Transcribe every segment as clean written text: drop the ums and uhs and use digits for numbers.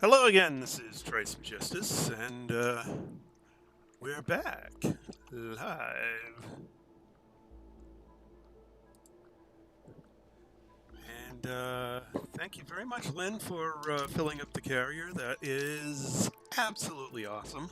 Hello again, this is Trace Justice, and we're back live. And thank you very much, Lynn, for filling up the carrier. That is absolutely awesome.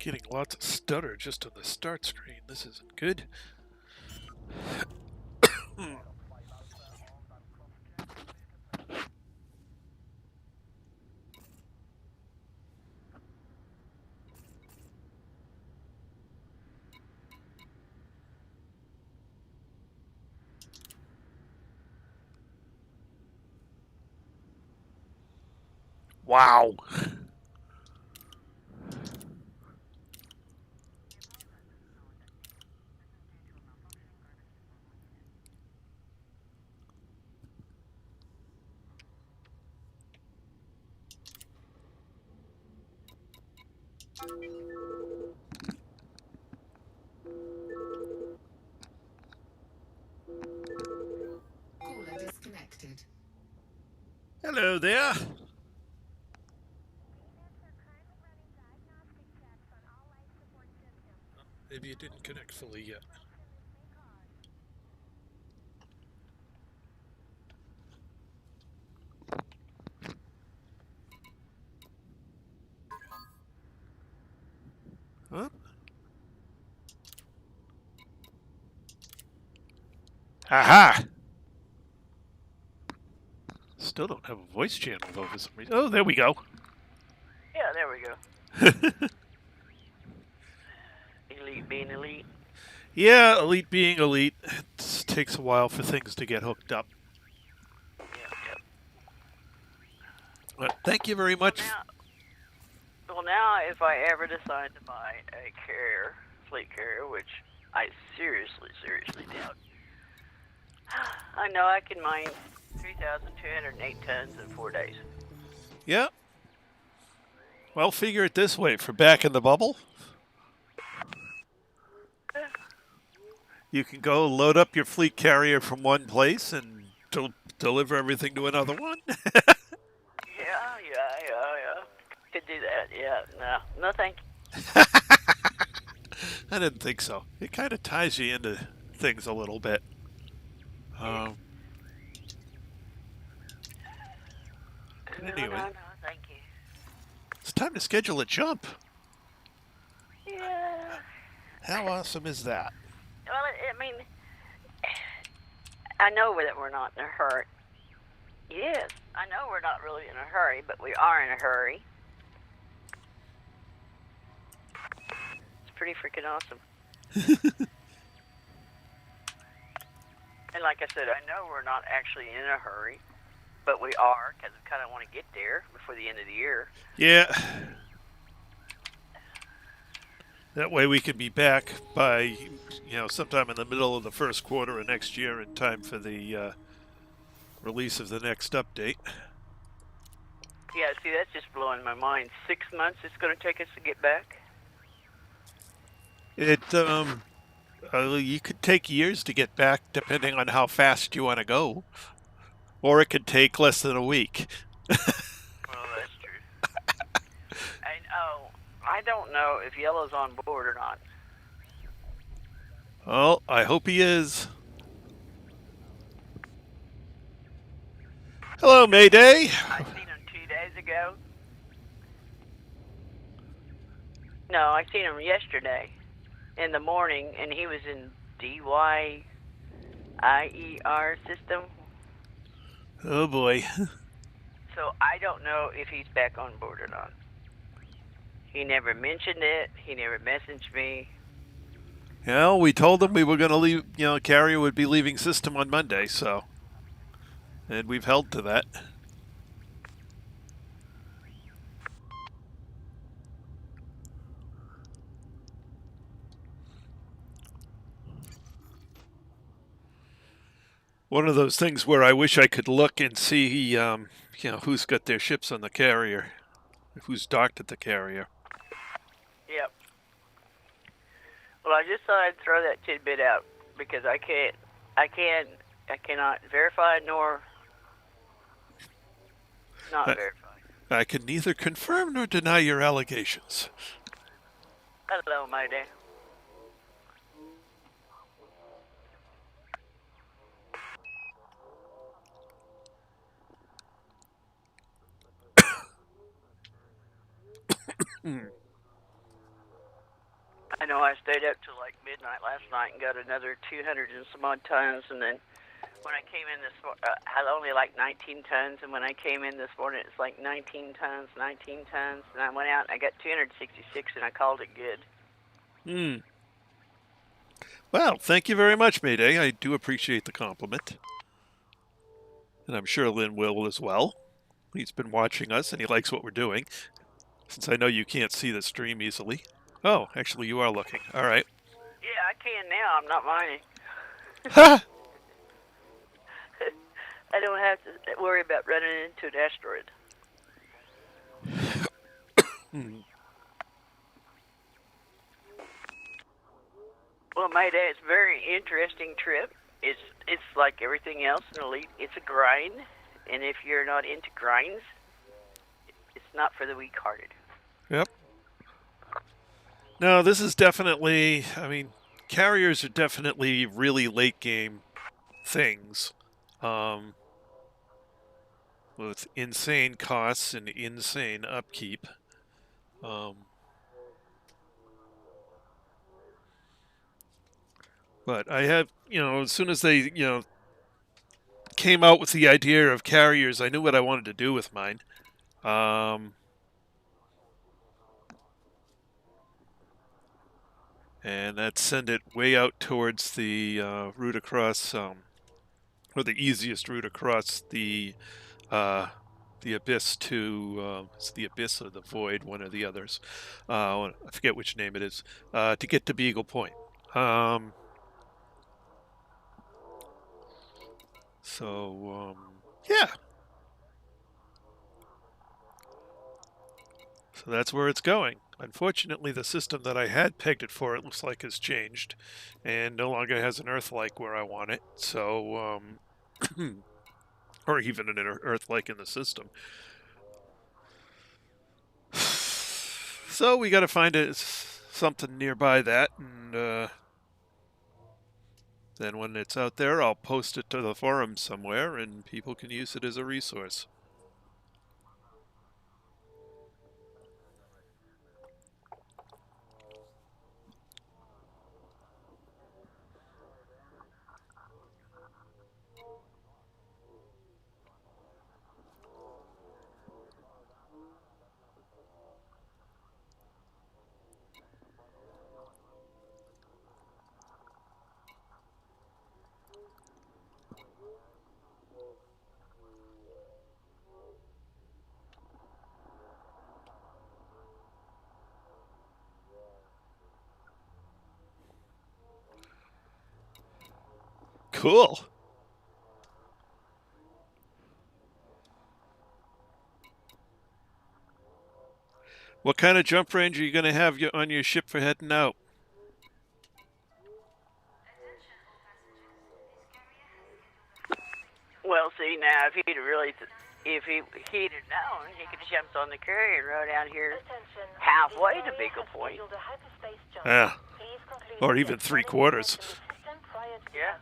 Getting lots of stutter just on the start screen. This isn't good. Wow. Caller disconnected. Hello there. Maybe it didn't connect fully yet. Huh? Aha! Still don't have a voice channel though for some reason. Oh, there we go. Yeah, there we go. Elite being elite. Yeah, elite being elite. It takes a while for things to get hooked up. Yep. But thank you very much. Well, now if I ever decide to buy a carrier, fleet carrier, which I seriously doubt, I know I can mine 3,208 tons in 4 days. Yeah. Well, figure it this way. For back in the bubble, you can go load up your fleet carrier from one place and deliver everything to another one. Yeah. Could do that, yeah. No thank you. I didn't think so. It kind of ties you into things a little bit. Anyway. No, thank you. It's time to schedule a jump. Yeah. How awesome is that? Well, I mean, I know that we're not in a hurry. Yes, I know we're not really in a hurry, but we are in a hurry. It's pretty freaking awesome. And like I said, I know we're not actually in a hurry, but we are because we kind of want to get there before the end of the year. Yeah. That way we can be back by, sometime in the middle of the first quarter of next year in time for the release of the next update. Yeah, see, that's just blowing my mind. 6 months it's going to take us to get back? You could take years to get back depending on how fast you want to go. Or it could take less than a week. Well, that's true. And, I don't know if Yellow's on board or not. Well, I hope he is. Hello, Mayday. I seen him 2 days ago. No, I seen him yesterday in the morning, and he was in DYIER system. Oh, boy. So I don't know if he's back on board or not. He never mentioned it. He never messaged me. Yeah, we told him we were going to leave, carrier would be leaving system on Monday, so. And we've held to that. one of those things where I wish I could look and see, who's got their ships on the carrier, who's docked at the carrier. Yep. Well, I just thought I'd throw that tidbit out because I cannot verify nor not verify. I can neither confirm nor deny your allegations. Hello, my dear. I know I stayed up till like midnight last night and got another 200 and some odd tons, and then when I came in this morning, I had only like 19 tons, and when I came in this morning, it's like 19 tons, and I went out and I got 266, and I called it good. Well, thank you very much, Mayday. I do appreciate the compliment. And I'm sure Lynn will as well. He's been watching us, and he likes what we're doing. Since I know you can't see the stream easily. Oh, actually, you are looking. All right. Yeah, I can now. I'm not mining. Ha! I don't have to worry about running into an asteroid. Well, Mayday, it's a very interesting trip. It's like everything else in Elite. It's a grind, and if you're not into grinds, it's not for the weak-hearted. Yep. No, this is definitely, carriers are definitely really late game things. With insane costs and insane upkeep. But I have, as soon as they, came out with the idea of carriers, I knew what I wanted to do with mine. And that's send it way out towards the route across, or the easiest route across the abyss to, it's the abyss or the void, one or the others. I forget which name it is, to get to Beagle Point. Yeah. So that's where it's going. Unfortunately, the system that I had pegged it for, it looks like has changed, and no longer has an Earth-like where I want it. So, or even an Earth-like in the system. So we got to find something nearby that, and then when it's out there, I'll post it to the forum somewhere, and people can use it as a resource. Cool. What kind of jump range are you going to have on your ship for heading out? Well, see, now, if he'd known, he could have jumped on the carrier and rode out here halfway to Beagle Point. Yeah. Or even 3/4. Yeah.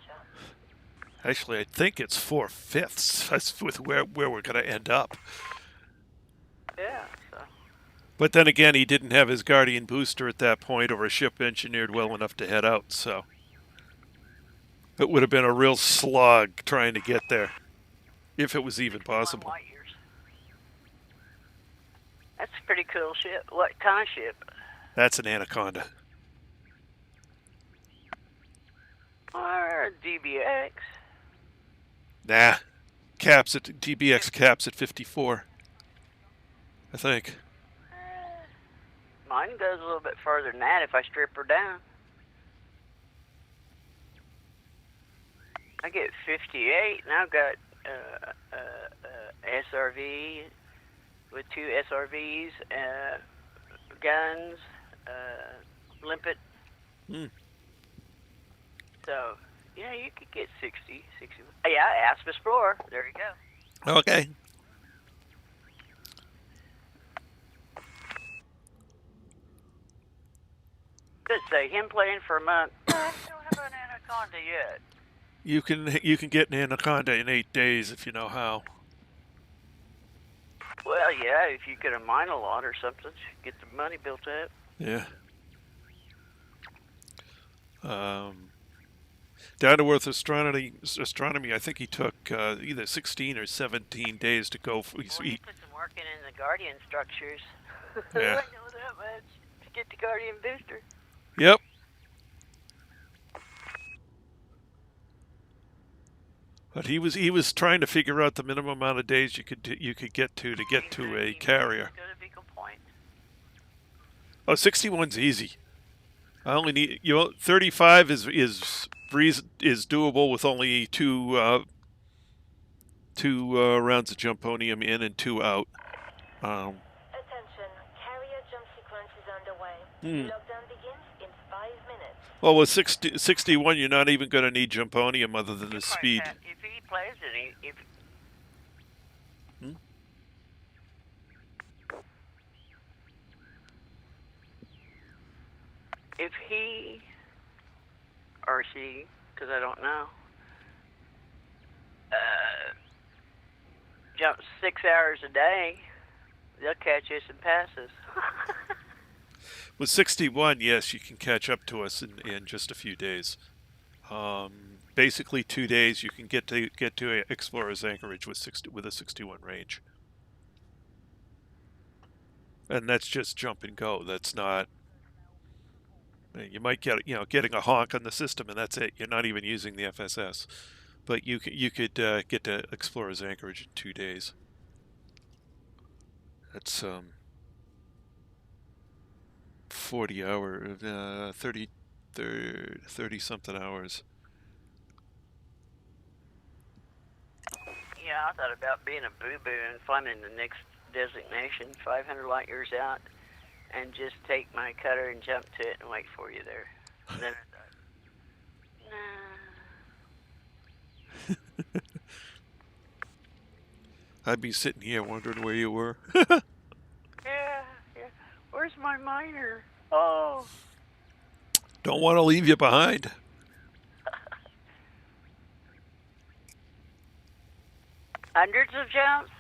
Actually, I think it's 4/5. That's with where we're going to end up. Yeah. So. But then again, he didn't have his Guardian booster at that point, or a ship engineered well enough to head out. So it would have been a real slog trying to get there, if it was even possible. That's a pretty cool ship. What kind of ship? That's an Anaconda. Or DBX. Nah. DBX caps at 54. I think. Mine goes a little bit further than that if I strip her down. I get 58, and I've got SRV with 2 SRVs, guns, limpet. So, yeah, you could get 60. Yeah, Asp Explorer. There you go. Okay. Just say him playing for a month. I don't have an anaconda yet. You can get an anaconda in 8 days if you know how. Well, yeah, if you could mine a lot or something, get the money built up. Yeah. Down to Earth astronomy. I think he took either 16 or 17 days to go. He put some work in the Guardian structures. Yeah. I know that much to get the Guardian booster. Yep. But he was trying to figure out the minimum amount of days you could get to get to a carrier. Go to Beagle Point. Oh, 61's easy. I only need 35 is doable with only two rounds of jumponium in and 2 out. Attention, carrier jump sequence is underway. Lockdown begins in 5 minutes. Well, with 61, you're not even going to need jumponium other than the speed. If he plays it, if he or she, because I don't know, jumps 6 hours a day, they'll catch us in passes. With 61, yes, you can catch up to us in just a few days. Basically, 2 days you can get to Explorer's Anchorage with a 61 range, and that's just jump and go. That's not. You might get getting a honk on the system, and that's it. You're not even using the FSS, but you could get to Explorer's Anchorage in 2 days. That's 40 hours, 30 something hours. Yeah, I thought about being a boo-boo and finding the next designation 500 light years out, and just take my cutter and jump to it and wait for you there. And then I thought, nah. I'd be sitting here wondering where you were. Yeah. Where's my miner? Oh. Don't want to leave you behind. Hundreds of jumps?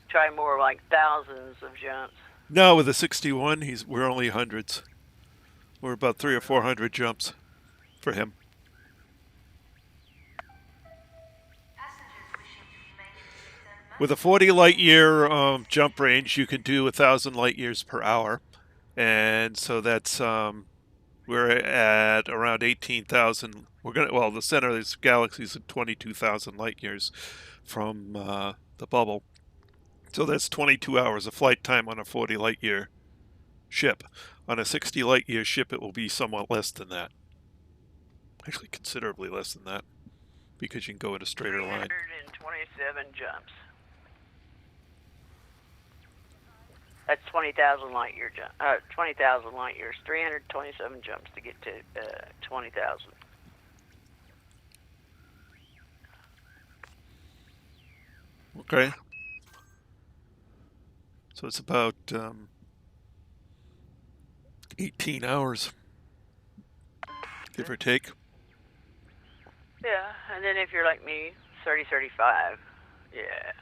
Try more like thousands of jumps. No, with a 61, we're only hundreds. We're about 300 or 400 jumps for him. With a 40 light year jump range, you can do 1,000 light years per hour, and so that's we're at around 18,000. The center of this galaxy is at 22,000 light years from the bubble, so that's 22 hours of flight time on a 40 light year ship. On a 60 light year ship, it will be somewhat less than that. Actually, considerably less than that, because you can go in a straighter line. 327 jumps. That's 20,000 light year jump. 20,000 light years. 327 jumps to get to 20,000. Okay. So it's about 18 hours, give or take. Yeah, and then if you're like me, 30, 35. Yeah.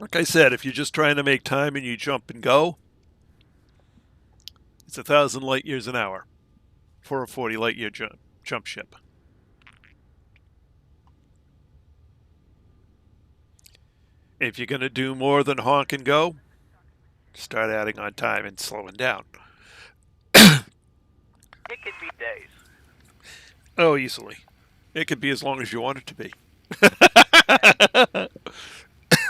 Like I said, if you're just trying to make time and you jump and go, it's 1,000 light years an hour for a 40 light year jump ship. If you're going to do more than honk and go, start adding on time and slowing down. It could be days. Oh, easily. It could be as long as you want it to be.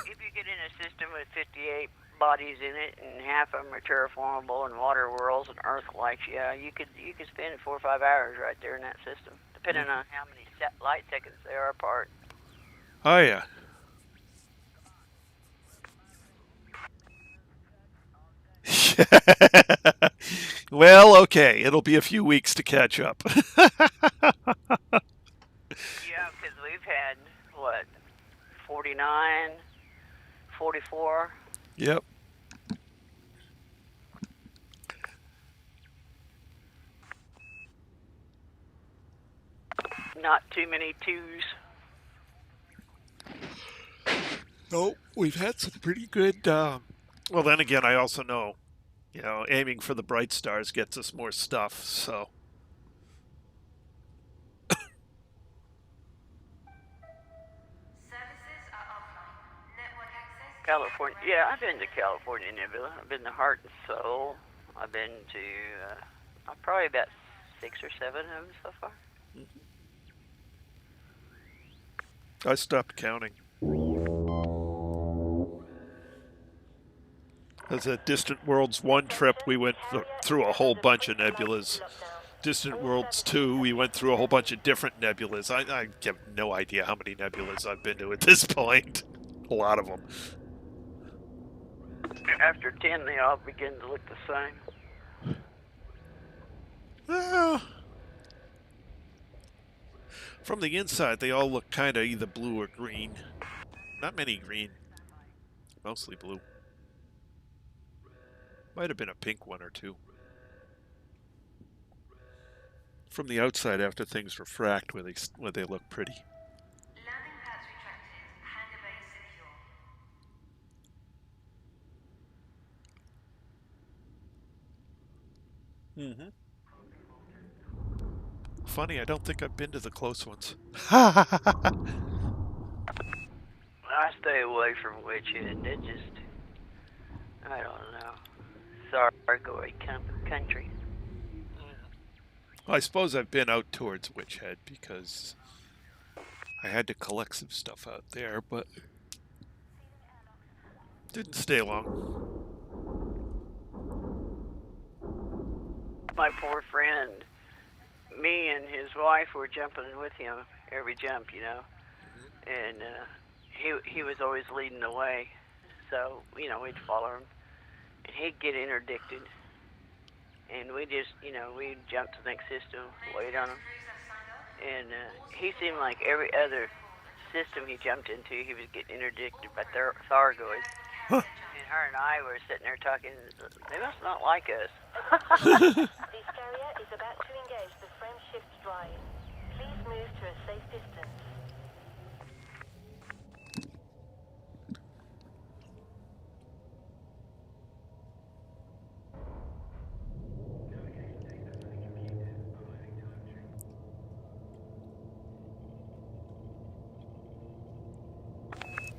If you get in a system with 58 bodies in it, and half of them are terraformable and water worlds and Earth-like. Yeah, you could spend 4 or 5 hours right there in that system, depending on how many light seconds they are apart. Oh yeah. Well, okay. It'll be a few weeks to catch up. Yeah, because we've had, what, 49, 44? Yep. Not too many twos. No, we've had some pretty good. Well, then again, I also know, aiming for the bright stars gets us more stuff. So. California. Yeah, I've been to California Nebula. I've been to Heart and Soul. I've been to probably about 6 or 7 of them so far. I stopped counting. As a Distant Worlds 1 trip, we went through a whole bunch of nebulas. Distant Worlds 2, we went through a whole bunch of different nebulas. I have no idea how many nebulas I've been to at this point. A lot of them. After 10, they all begin to look the same. From the inside, they all look kind of either blue or green. Not many green. Mostly blue. Might have been a pink one or two. From the outside, after things refract, where they look pretty. Landing pads retracted. Hangar bay secure. Funny, I don't think I've been to the close ones. I stay away from Witchhead. It just, I don't know. Sargoid country. I suppose I've been out towards Witchhead because I had to collect some stuff out there, but didn't stay long. My poor friend, me and his wife were jumping with him every jump, and he was always leading the way, so we'd follow him, and he'd get interdicted, and we just we'd jump to the next system, wait on him, and he seemed like every other system he jumped into, he was getting interdicted by Thargoids. Huh. And her and I were sitting there talking. They must not like us. This carrier is about to engage the frame shift drive. Please move to a safe distance.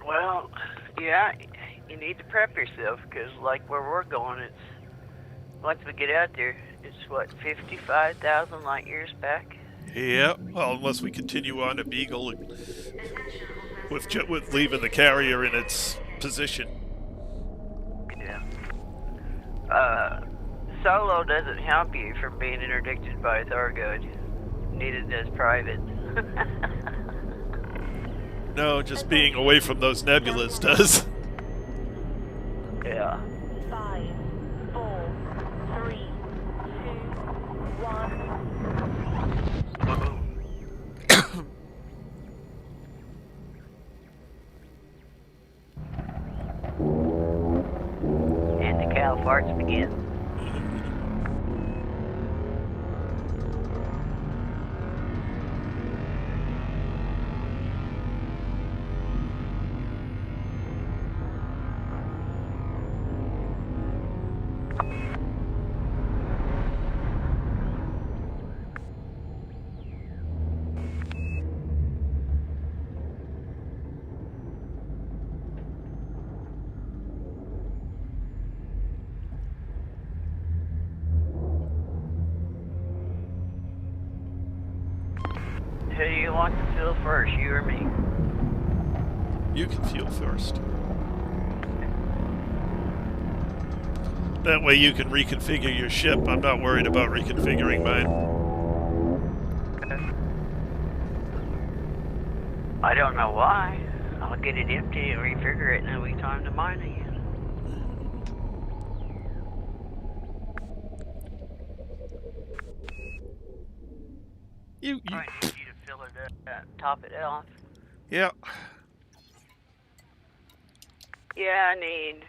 Well, yeah, you need to prep yourself, because like where we're going, it's once we get out there, it's what, 55,000 light years back. Yeah, well, unless we continue on to Beagle with leaving the carrier in its position. Yeah. Solo doesn't help you from being interdicted by a Thargoid. Neither does Private. No, just being away from those nebulas does. Yeah. 5, 4, 3, 2, 1. And the cow farts begin. Who do you want to fill first, you or me? You can feel first. That way you can reconfigure your ship. I'm not worried about reconfiguring mine. I don't know why. I'll get it empty and refigure it, and it'll be time to mine again. I need you to fill it up, top it off. Yeah. Yeah, I need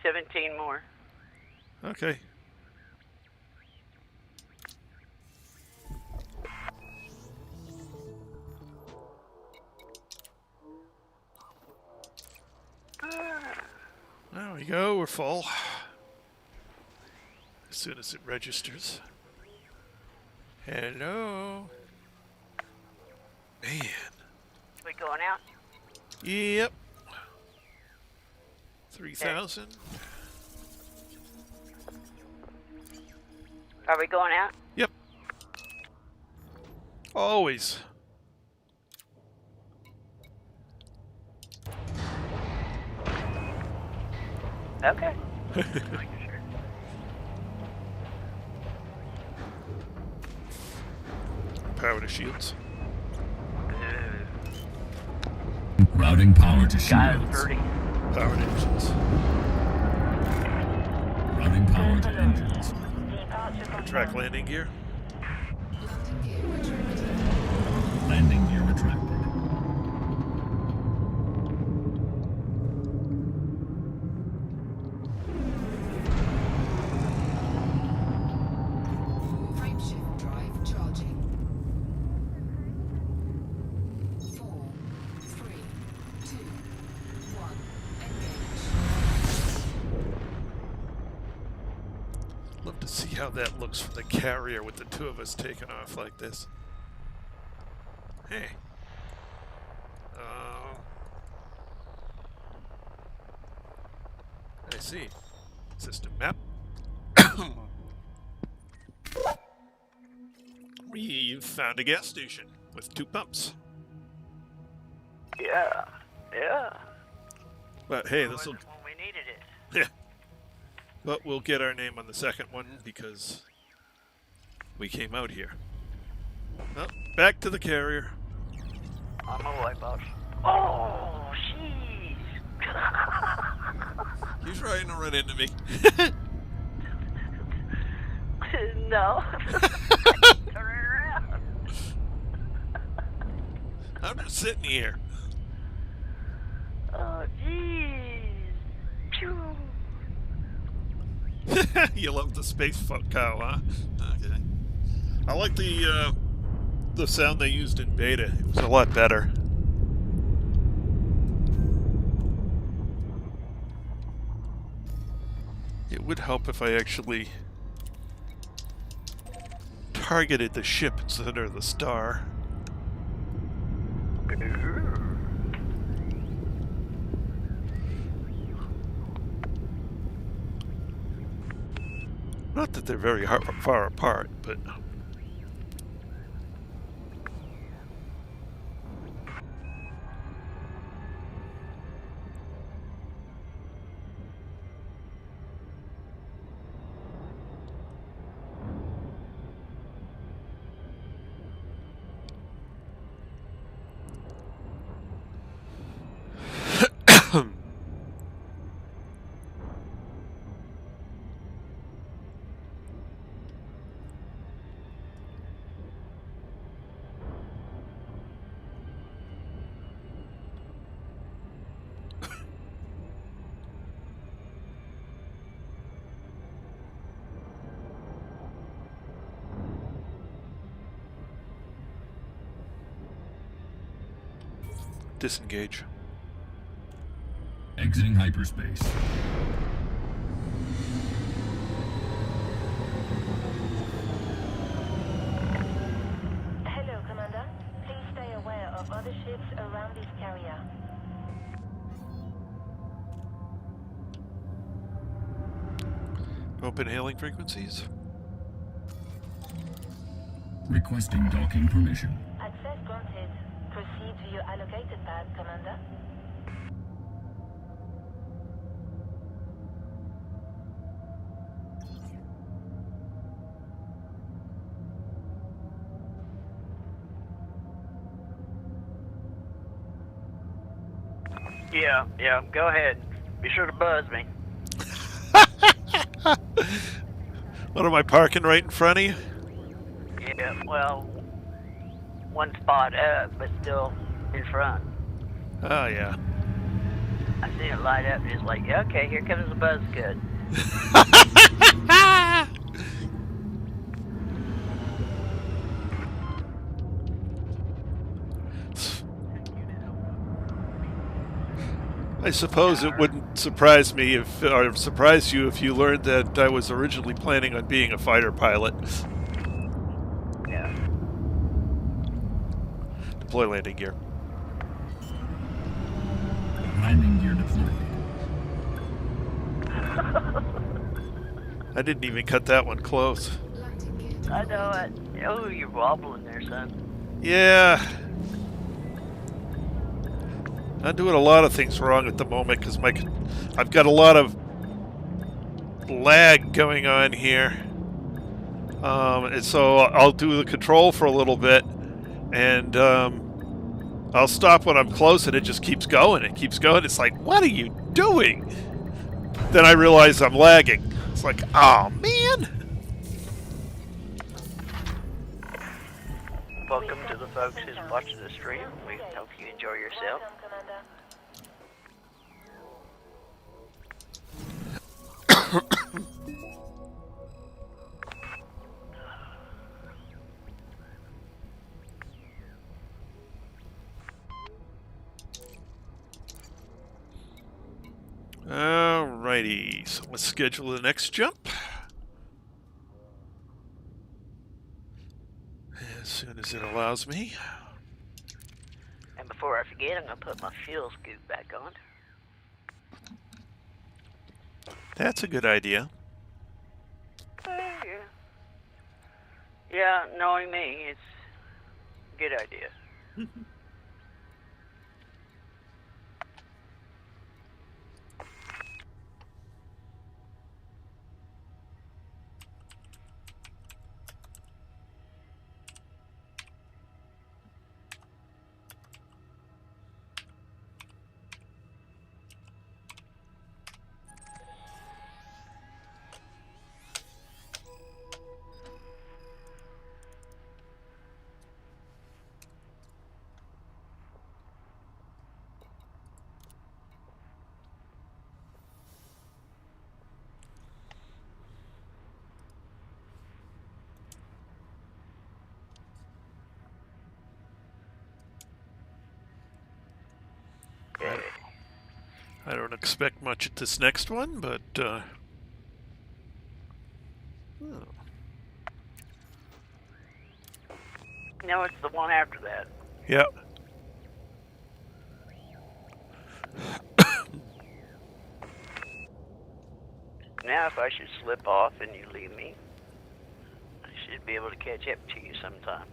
17 more. Okay. There we go, we're full. As soon as it registers. Hello. Man. We going out? Yep. 3,000. Are we going out? Yep. Always. Okay. Power to shields. Routing power to Guys, shields. 30. Power to engines. Routing power to engines. Track landing gear. Landing gear retracted. Landing gear retracted. Frameshift drive charging. 4, 3, 2, 1. Engage. Love to see how that looks from the carrier with the two of us taking off like this. Hey. I see. System map. We've found a gas station with 2 pumps. Yeah. Yeah. But hey, this will. When we needed it. Yeah. But we'll get our name on the second one because we came out here. Well, back to the carrier. On my way, boss. Oh, jeez. You trying to run into me? No. Turn around. I'm just sitting here. Oh, jeez. Phew. You love the space fuck cow, huh? Okay. I like the sound they used in beta. It was a lot better. It would help if I actually targeted the ship instead of the star. Not that they're very far apart, but... disengage. Exiting hyperspace. Hello, Commander. Please stay aware of other ships around this carrier. Open hailing frequencies. Requesting docking permission. Access granted. Proceed to your allocated pad, Commander. Yeah, go ahead. Be sure to buzz me. What am I parking right in front of you? Yeah, well, one spot up, but still in front. Oh, yeah. I seen it light up, and it's like, yeah, okay, here comes the buzz cut. I suppose it wouldn't surprise me if, or surprise you if you learned that I was originally planning on being a fighter pilot. Yeah. Deploy landing gear. Landing gear deployed. I didn't even cut that one close. Landing gear I deployed. know it. Oh, you're wobbling there, son. Yeah. I'm doing a lot of things wrong at the moment because I've got a lot of lag going on here. And so I'll do the control for a little bit, and I'll stop when I'm close, and it just keeps going. It keeps going. It's like, what are you doing? Then I realize I'm lagging. It's like, oh man. Welcome to the folks who's watching the stream. We hope you enjoy yourself. Welcome, Commander. Alrighty, so let's schedule the next jump. As soon as it allows me. And before I forget, I'm going to put my fuel scoop back on. That's a good idea. Yeah. Yeah, knowing me, it's a good idea. Okay. I don't expect much at this next one, but oh. No, it's the one after that. Yep. Now, if I should slip off and you leave me, I should be able to catch up to you sometime.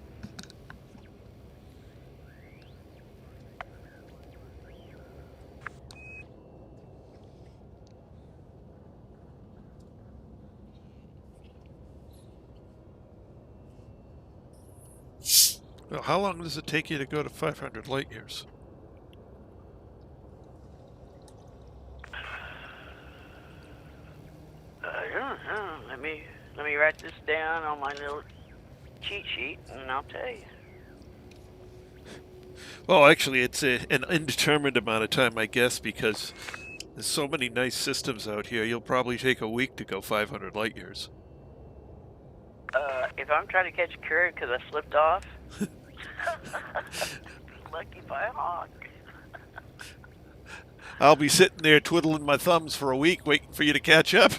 Well, how long does it take you to go to 500 light years? I don't know. Let me write this down on my little cheat sheet, and I'll tell you. Well, actually, it's an indeterminate amount of time, I guess, because there's so many nice systems out here. You'll probably take a week to go 500 light years. If I'm trying to catch a Chruia because I slipped off, lucky by a hawk. I'll be sitting there twiddling my thumbs for a week waiting for you to catch up.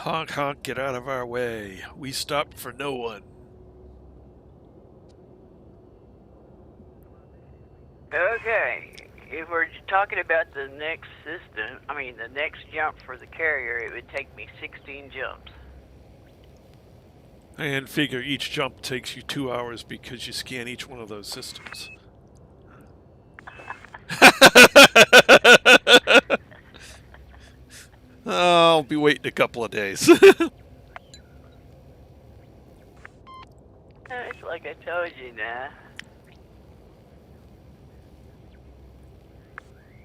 Honk, honk, get out of our way. We stopped for no one. Okay, if we're talking about the next system, I mean the next jump for the carrier, it would take me 16 jumps. And figure each jump takes you 2 hours because you scan each one of those systems. I'll be waiting a couple of days. It's like I told you now.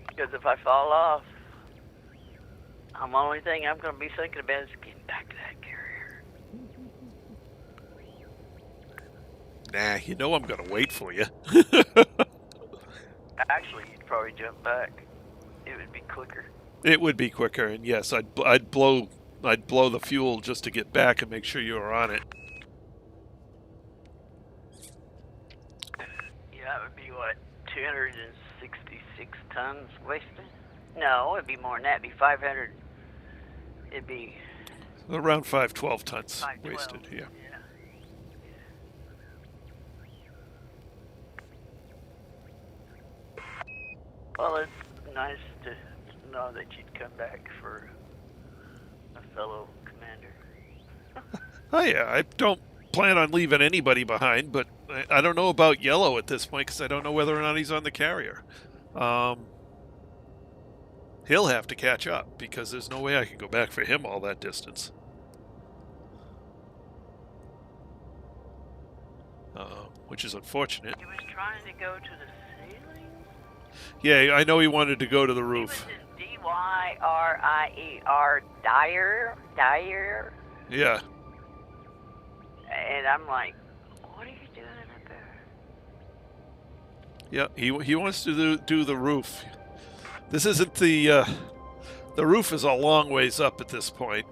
Because if I fall off, the only thing I'm going to be thinking about is getting back to that carrier. Nah, you know I'm gonna wait for you. Actually, you'd probably jump back. It would be quicker. It would be quicker, and yes, I'd blow the fuel just to get back and make sure you were on it. Yeah, that would be what, 266 tons wasted? No, it'd be more than that. It'd be 500. It'd be Around 512 tons 512. wasted. Yeah. Well, it's nice to know that you'd come back for a fellow commander. Oh yeah, I don't plan on leaving anybody behind, but I don't know about Yellow at this point because I don't know whether or not he's on the carrier. He'll have to catch up because there's no way I can go back for him all that distance. Which is unfortunate. He was trying to go to the ceiling? Yeah, I know he wanted to go to the roof. He was in D-Y-R-I-E-R, Dyer. Yeah. And I'm like, what are you doing up there? Yeah, he wants to do the roof. This isn't the roof is a long ways up at this point.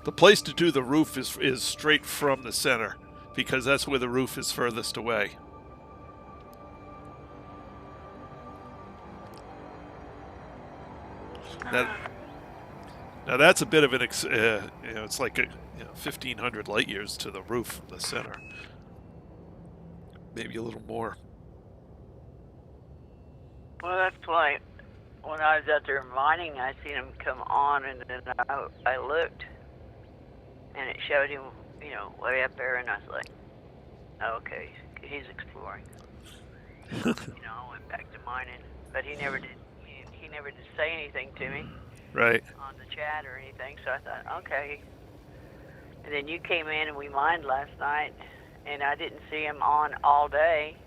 The place to do the roof is straight from the center because that's where the roof is furthest away. Now that's a bit of an it's like 1,500 light years to the roof from the center. Maybe a little more. Well, that's why when I was out there mining, I seen him come on, and then I looked, and it showed him, way up there, and I was like, okay, he's exploring. I went back to mining, but he never did. He never did say anything to me. Right. On the chat or anything, so I thought, okay. And then you came in and we mined last night, and I didn't see him on all day.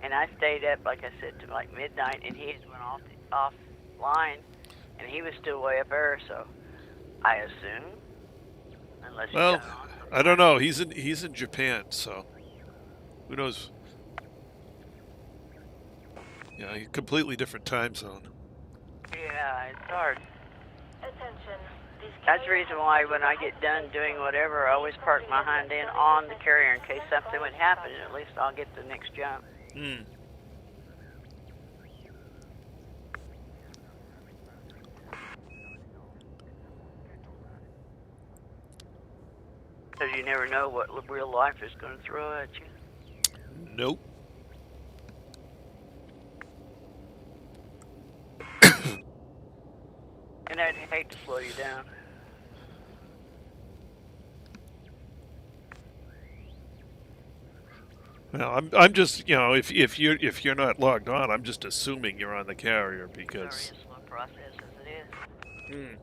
And I stayed up, like I said, to like midnight, and he just went offline, and he was still way up there. So I assume, unless he got on. I don't know. He's in Japan, so who knows? Yeah, completely different time zone. Yeah, it's hard. Attention. That's the reason why when I get done doing whatever, I always park my hind end on the carrier in case something would happen. At least I'll get the next jump. Hmm. Because you never know what real life is going to throw at you. Nope. And I'd hate to slow you down. Well, I'm just if you're not logged on, I'm just assuming you're on the carrier because. It's already a slow process as it is. Hmm.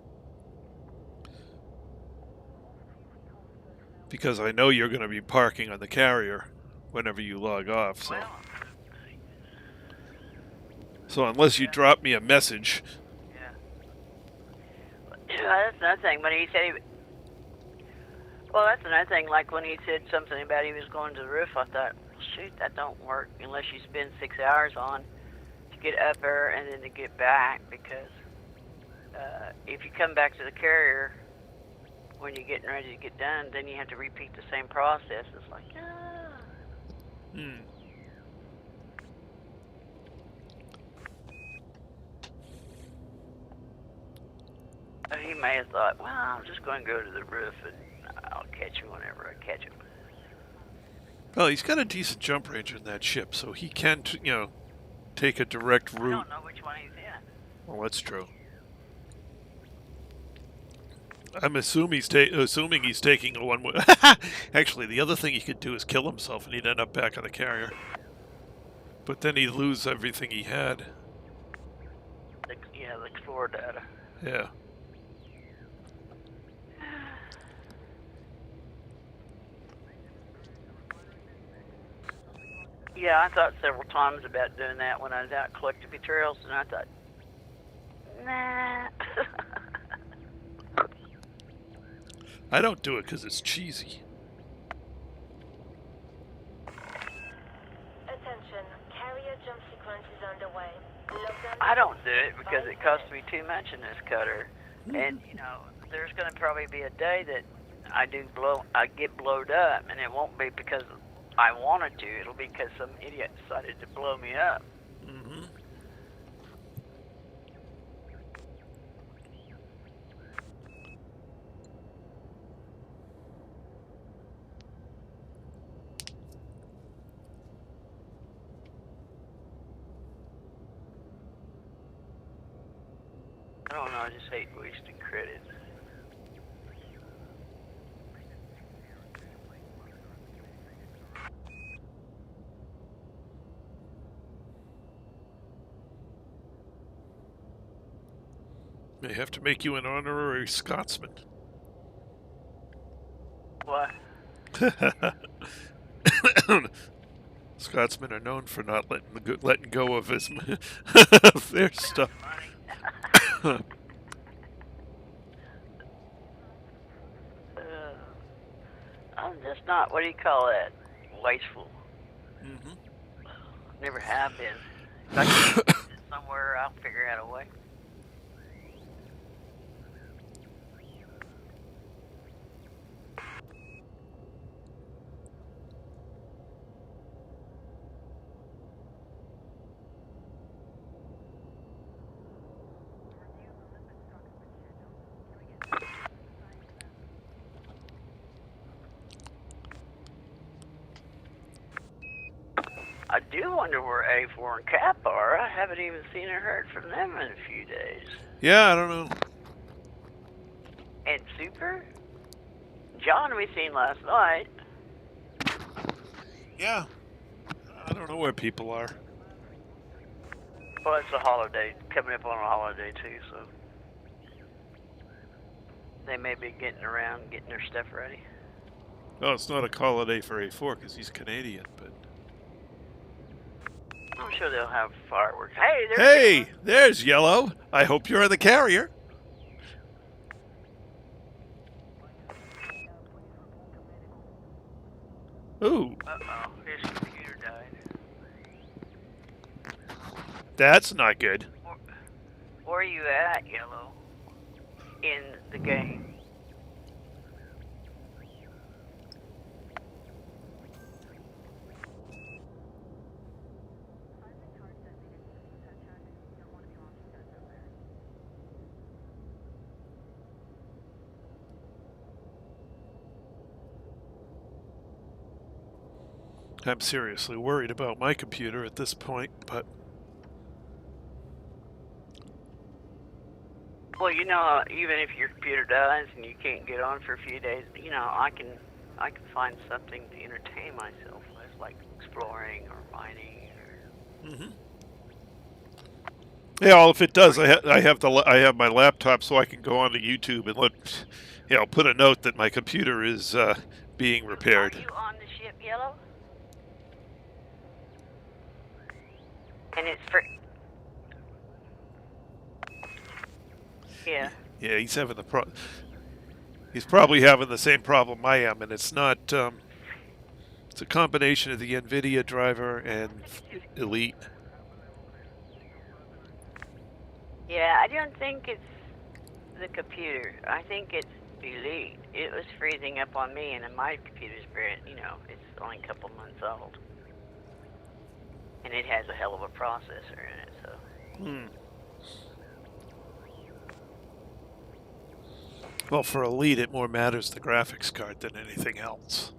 Because I know you're going to be parking on the carrier whenever you log off. So. Well, So unless you drop me a message. yeah, that's another thing. When he said well, that's another thing. Like when he said something about he was going to the roof, I thought, well, shoot, that don't work unless you spend 6 hours on to get up there and then to get back. Because if you come back to the carrier when you're getting ready to get done, then you have to repeat the same process. It's like, Hmm. He may have thought, well, I'm just going to go to the roof and I'll catch him whenever I catch him. Well, he's got a decent jump range in that ship, so he can, take a direct I route. don't know which one he's in. Well, that's true. I'm assuming he's taking a one. Actually, the other thing he could do is kill himself, and he'd end up back on the carrier. But then he'd lose everything he had. Yeah, the Explorer data. Yeah. Yeah, I thought several times about doing that when I was out collecting materials, and I thought, nah. I don't do it because it's cheesy. Attention, carrier jump sequence is underway. Lockdown I don't do it because it costs me too much in this cutter. And, there's going to probably be a day that I get blowed up, and it won't be because I wanted to. It'll be because some idiot decided to blow me up. Mm-hmm. I don't know, I just hate wasting credit. May have to make you an honorary Scotsman. What? Scotsmen are known for not letting go of of their stuff. I'm just not, what do you call that? Wasteful. Mm-hmm. Never have been. If I can get it somewhere, I'll figure out a way. I do wonder where A4 and Cap are. I haven't even seen or heard from them in a few days. Yeah, I don't know. And Super? John we seen last night. Yeah. I don't know where people are. Well, it's a holiday, coming up on a holiday too, so they may be getting around, getting their stuff ready. Oh, it's not a holiday for A4 because he's Canadian, but... I'm sure they'll have fireworks. Hey, There's Yellow. I hope you're in the carrier. Ooh. Uh-oh, his computer died. That's not good. Where are you at, Yellow? In the game? I'm seriously worried about my computer at this point, but... Well, even if your computer dies and you can't get on for a few days, I can find something to entertain myself with, like exploring or mining. Mm-hmm. Yeah, well, if it does, I have my laptop, so I can go onto YouTube and put a note that my computer is being repaired. Are you on the ship, Yellow? And it's for... Yeah. Yeah, he's having he's probably having the same problem I am, and it's not. It's a combination of the NVIDIA driver and Elite. Yeah, I don't think it's the computer. I think it's Elite. It was freezing up on me, and my computer's it's only a couple months old. And it has a hell of a processor in it, so... Well, for Elite, it more matters the graphics card than anything else.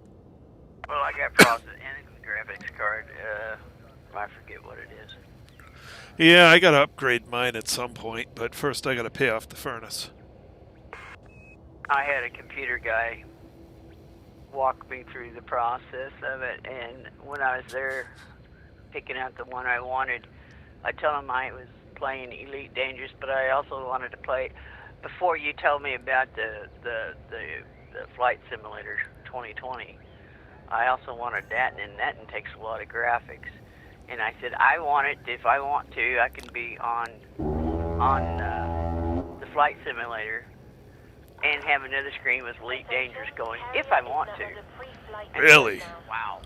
Well, I got processed and the graphics card. I forget what it is. Yeah, I gotta upgrade mine at some point, but first I gotta pay off the furnace. I had a computer guy walk me through the process of it, and when I was there picking out the one I wanted, I told him I was playing Elite Dangerous, but I also wanted to play. Before you told me about the Flight Simulator 2020, I also wanted that, and that takes a lot of graphics. And I said, I want it. If I want to, I can be on the Flight Simulator and have another screen with Elite Dangerous going if I want to. Really? Wow.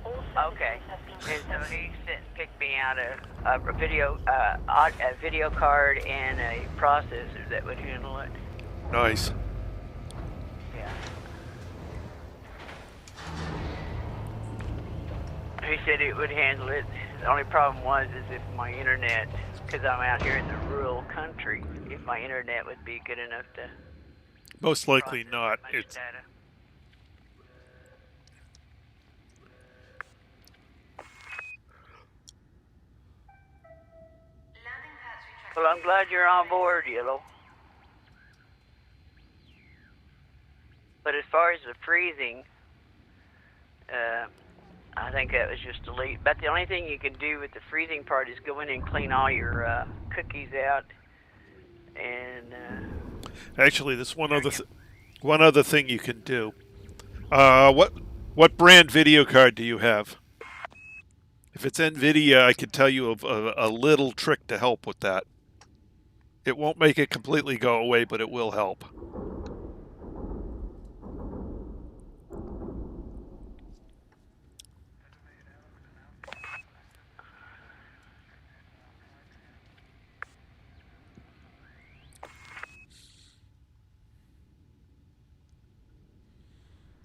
Okay. And so he picked me out a video card and a processor that would handle it. Nice. Yeah. He said it would handle it. The only problem was if my internet, because I'm out here in the rural country, if my internet would be good enough to. Most likely not. It's Data. Well, I'm glad you're on board, Yellow. But as far as the freezing, I think that was just Elite. But the only thing you can do with the freezing part is go in and clean all your cookies out. And actually there's one other thing you can do. What brand video card do you have? If it's NVIDIA, I can tell you a little trick to help with that. It won't make it completely go away, but it will help.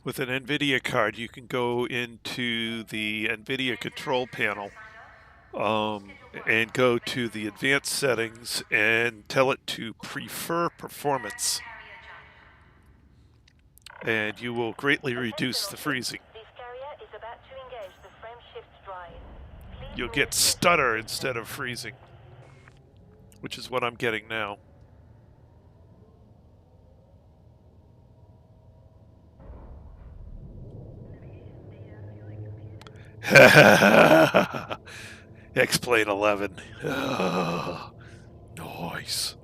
With an NVIDIA card, you can go into the NVIDIA control panel and go to the advanced settings and tell it to prefer performance. And you will greatly reduce the freezing. You'll get stutter instead of freezing, which is what I'm getting now. X-Plane 11. Oh, nice.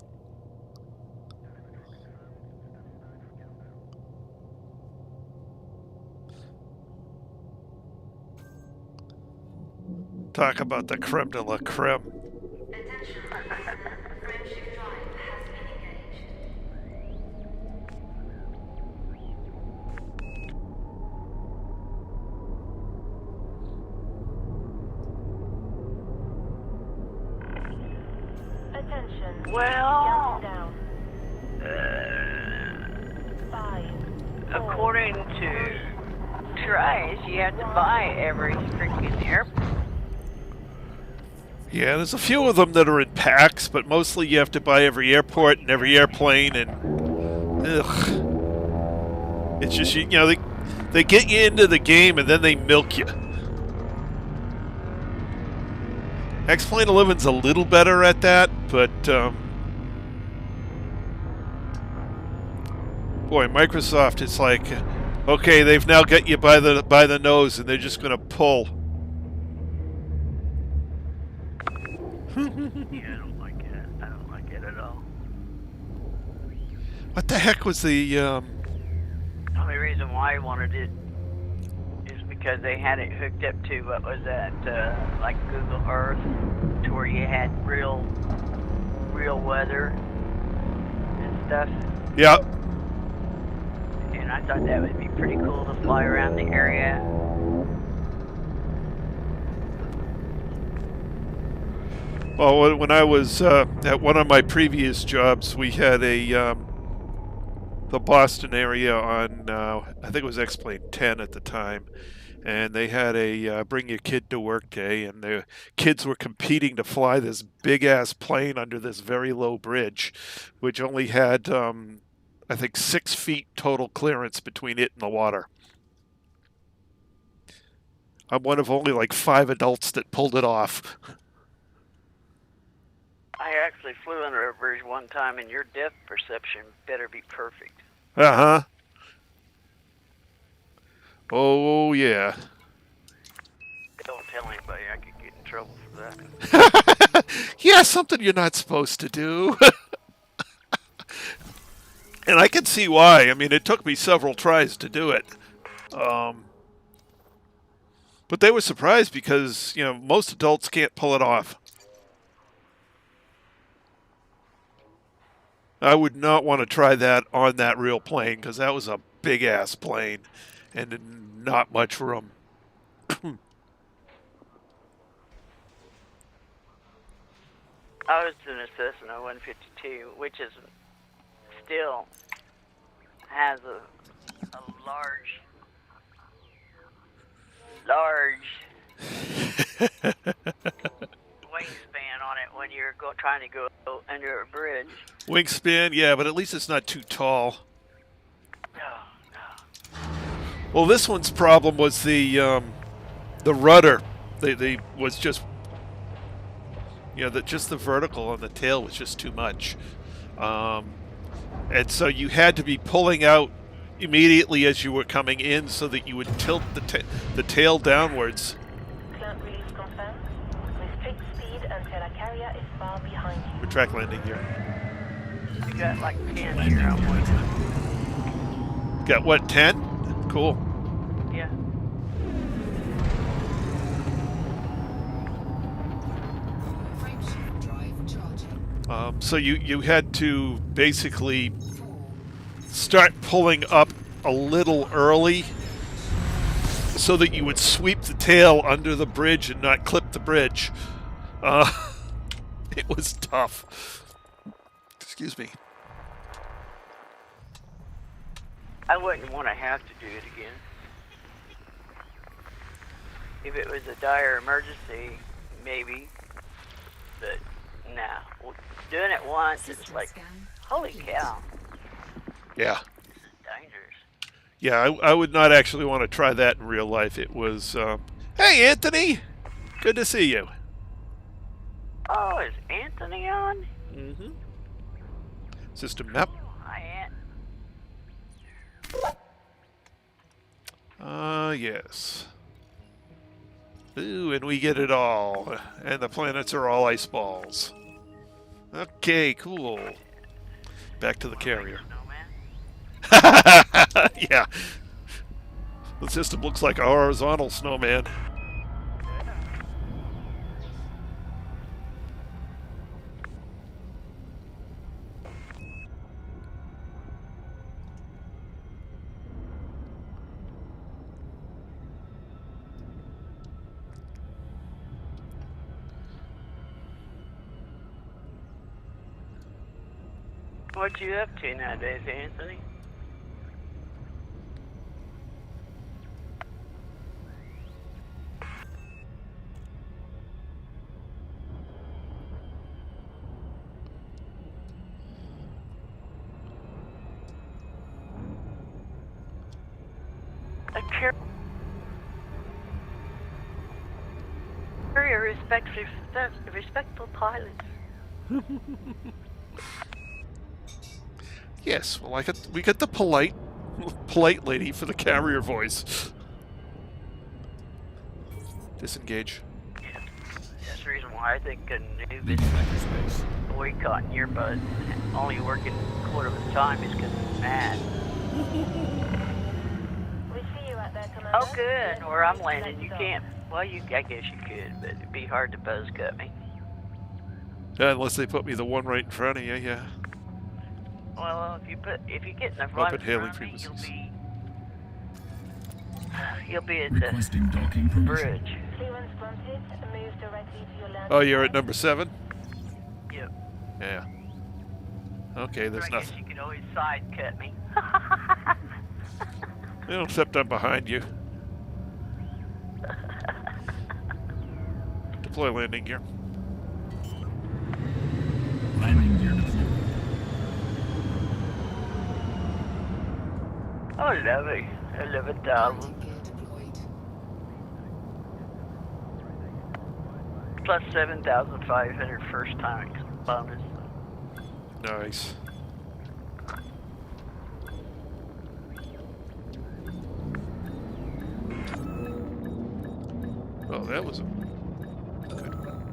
Talk about the creme de la creme. well, according to Chruia, you have to buy every freaking airport. Yeah, there's a few of them that are in packs, but mostly you have to buy every airport and every airplane, and ugh. It's just, you know, they get you into the game and then they milk you. X-Plane 11's a little better at that, but boy, Microsoft, it's like, okay, they've now got you by the nose, and they're just going to pull. Yeah, I don't like it. I don't like it at all. What the heck was the? The only reason why I wanted it is because they had it hooked up to what was that, like Google Earth, to where you had real weather and stuff. Yeah. And I thought that would be pretty cool to fly around the area. Well, when I was at one of my previous jobs, we had the Boston area on, I think it was X-Plane 10 at the time, and they had a bring your kid to work day, and the kids were competing to fly this big-ass plane under this very low bridge, which only had I think 6 feet total clearance between it and the water. I'm one of only like 5 adults that pulled it off. I actually flew under a bridge one time, and your depth perception better be perfect. Uh-huh. Oh, yeah. Don't tell anybody. I could get in trouble for that. Yeah, something you're not supposed to do. And I can see why. I mean, it took me several tries to do it. But they were surprised because, you know, most adults can't pull it off. I would not want to try that on that real plane because that was a big-ass plane and not much room. I was doing a Cessna 152, which is still has a large wingspan on it when you're trying to go under a bridge. Wingspan, yeah, but at least it's not too tall. No. Well, this one's problem was the rudder. They was just, you know, just the vertical on the tail was just too much, and so you had to be pulling out immediately as you were coming in, so that you would tilt the tail downwards. Plant release confirmed. Restrict speed until a carrier is far behind you. Retract landing gear. You got like 10 here. I'm Got what, 10? Cool. Yeah. Frameshift drive charging. So you had to basically 4, start pulling up a little early so that you would sweep the tail under the bridge and not clip the bridge. It was tough. Excuse me. I wouldn't want to have to do it again. If it was a dire emergency, maybe. But nah. Doing it once, it's system like, scan. holy cow, Yeah. dangerous. Yeah, I would not actually want to try that in real life. It was, hey, Anthony! Good to see you. Oh, is Anthony on? Mm-hmm. System map. Hi, Ant. Yes. Ooh, and we get it all. And the planets are all ice balls. Okay, cool. Back to the carrier. Snowman? Yeah. The system looks like a horizontal snowman. What you up to nowadays, Anthony? A carrier respectful pilots. Yes, well, we got the polite lady for the carrier voice. Disengage. Yeah. That's the reason why I think a noob is boycotting earbuds and only working a quarter of the time is because it's mad. We see you at that, Commander. Oh, good. Where I'm landing, you can't. Well, I guess you could, but it'd be hard to buzz cut me. Unless they put me the one right in front of you, yeah. Well, if you get in the front Open of hailing me, frequencies. you'll be at the Requesting docking permission. bridge. Clearance granted. Move directly to your landing. Oh, you're at number 7? Yep. Yeah. Okay, there's I guess nothing. you could always side cut me. Well, except I'm behind you. Deploy landing gear. Landing gear deployed. Oh, lovely. 11,000. Landing gear deployed. Plus 7,500 first time bonus. Nice. Oh, that was a good one.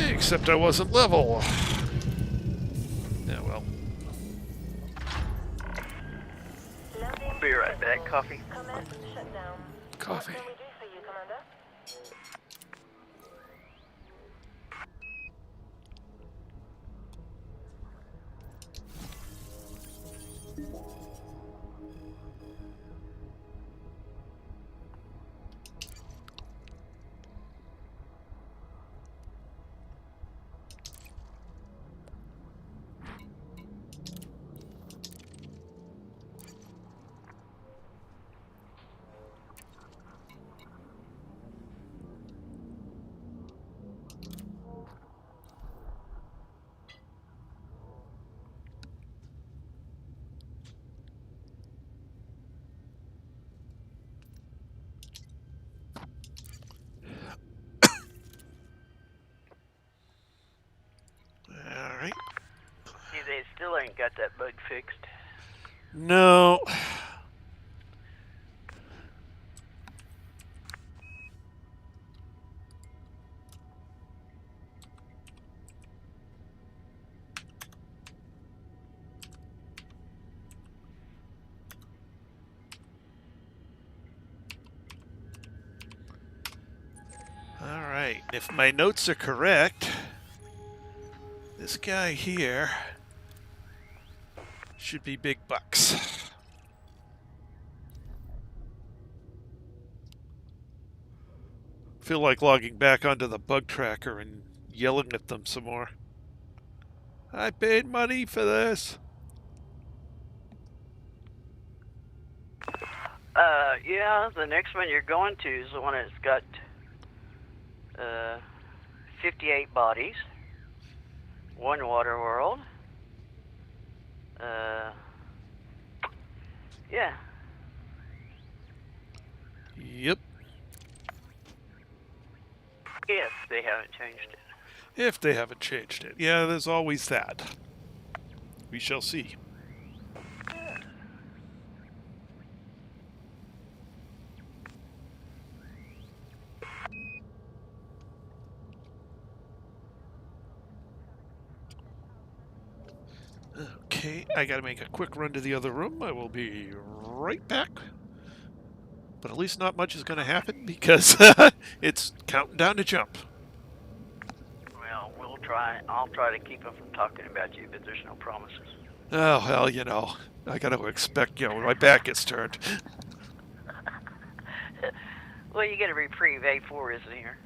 Except I wasn't level. Yeah, well. Landing Be right back. successful. Coffee. Command shut down. Coffee. What can we do for you, Commander? Alright. See, they still ain't got that bug fixed. No. Alright, if my notes are correct, this guy here should be big bucks. Feel like logging back onto the bug tracker and yelling at them some more. I paid money for this. Yeah, the next one you're going to is the one that's got 58 bodies, one water world. Yeah. Yep. If they haven't changed it. If they haven't changed it. Yeah, there's always that. We shall see. Okay, I gotta make a quick run to the other room. I will be right back. But at least not much is gonna happen because it's counting down to jump. Well, we'll try. I'll try to keep them from talking about you, but there's no promises. Oh, well, you know, I gotta expect, you know, when my back gets turned. Well, you get a reprieve. A4 isn't here.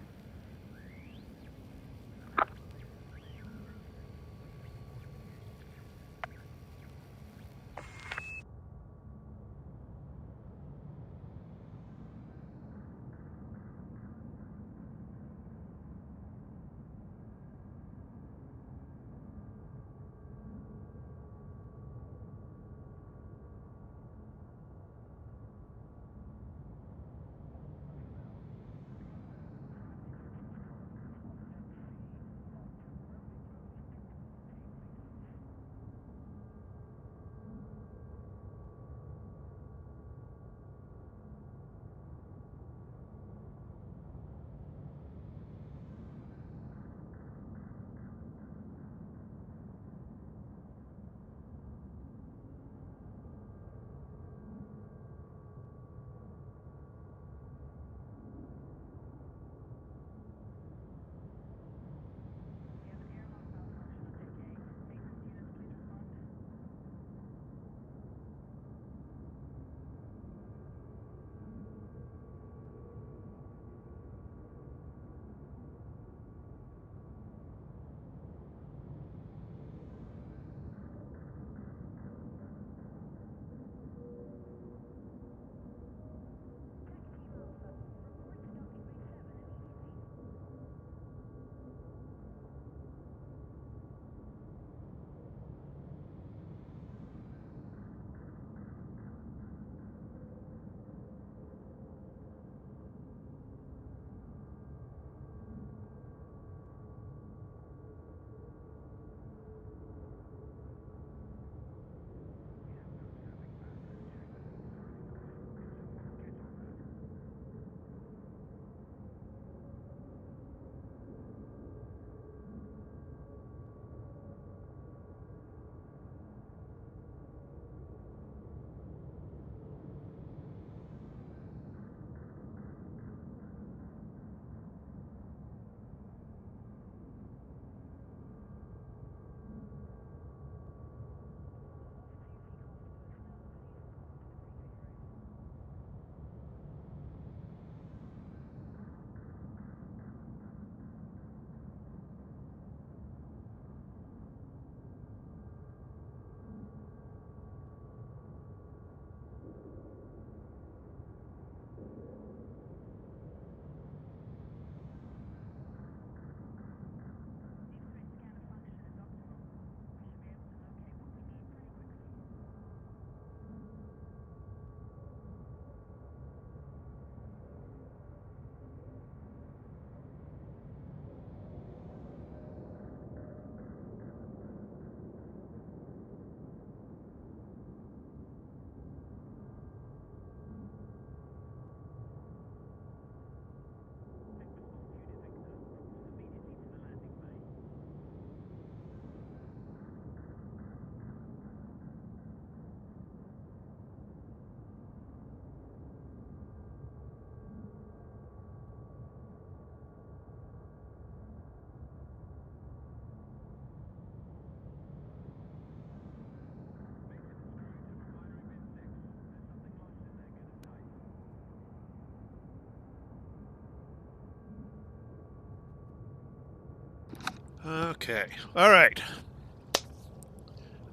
Okay. All right.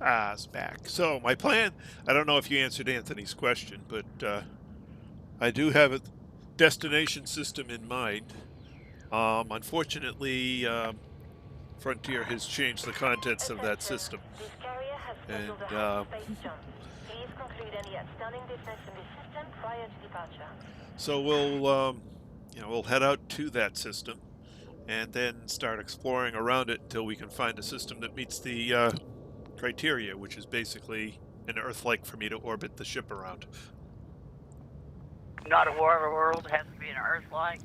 It's back. So my plan, I don't know if you answered Anthony's question, but I do have a destination system in mind. Unfortunately, Frontier has changed the contents of that Attention. system. This carrier has scheduled a And hyperspace jump. Please conclude any outstanding business in this system prior to departure. so we'll head out to that system and then start exploring around it until we can find a system that meets the criteria, which is basically an Earth-like for me to orbit the ship around. Not a water world, has to be an Earth-like.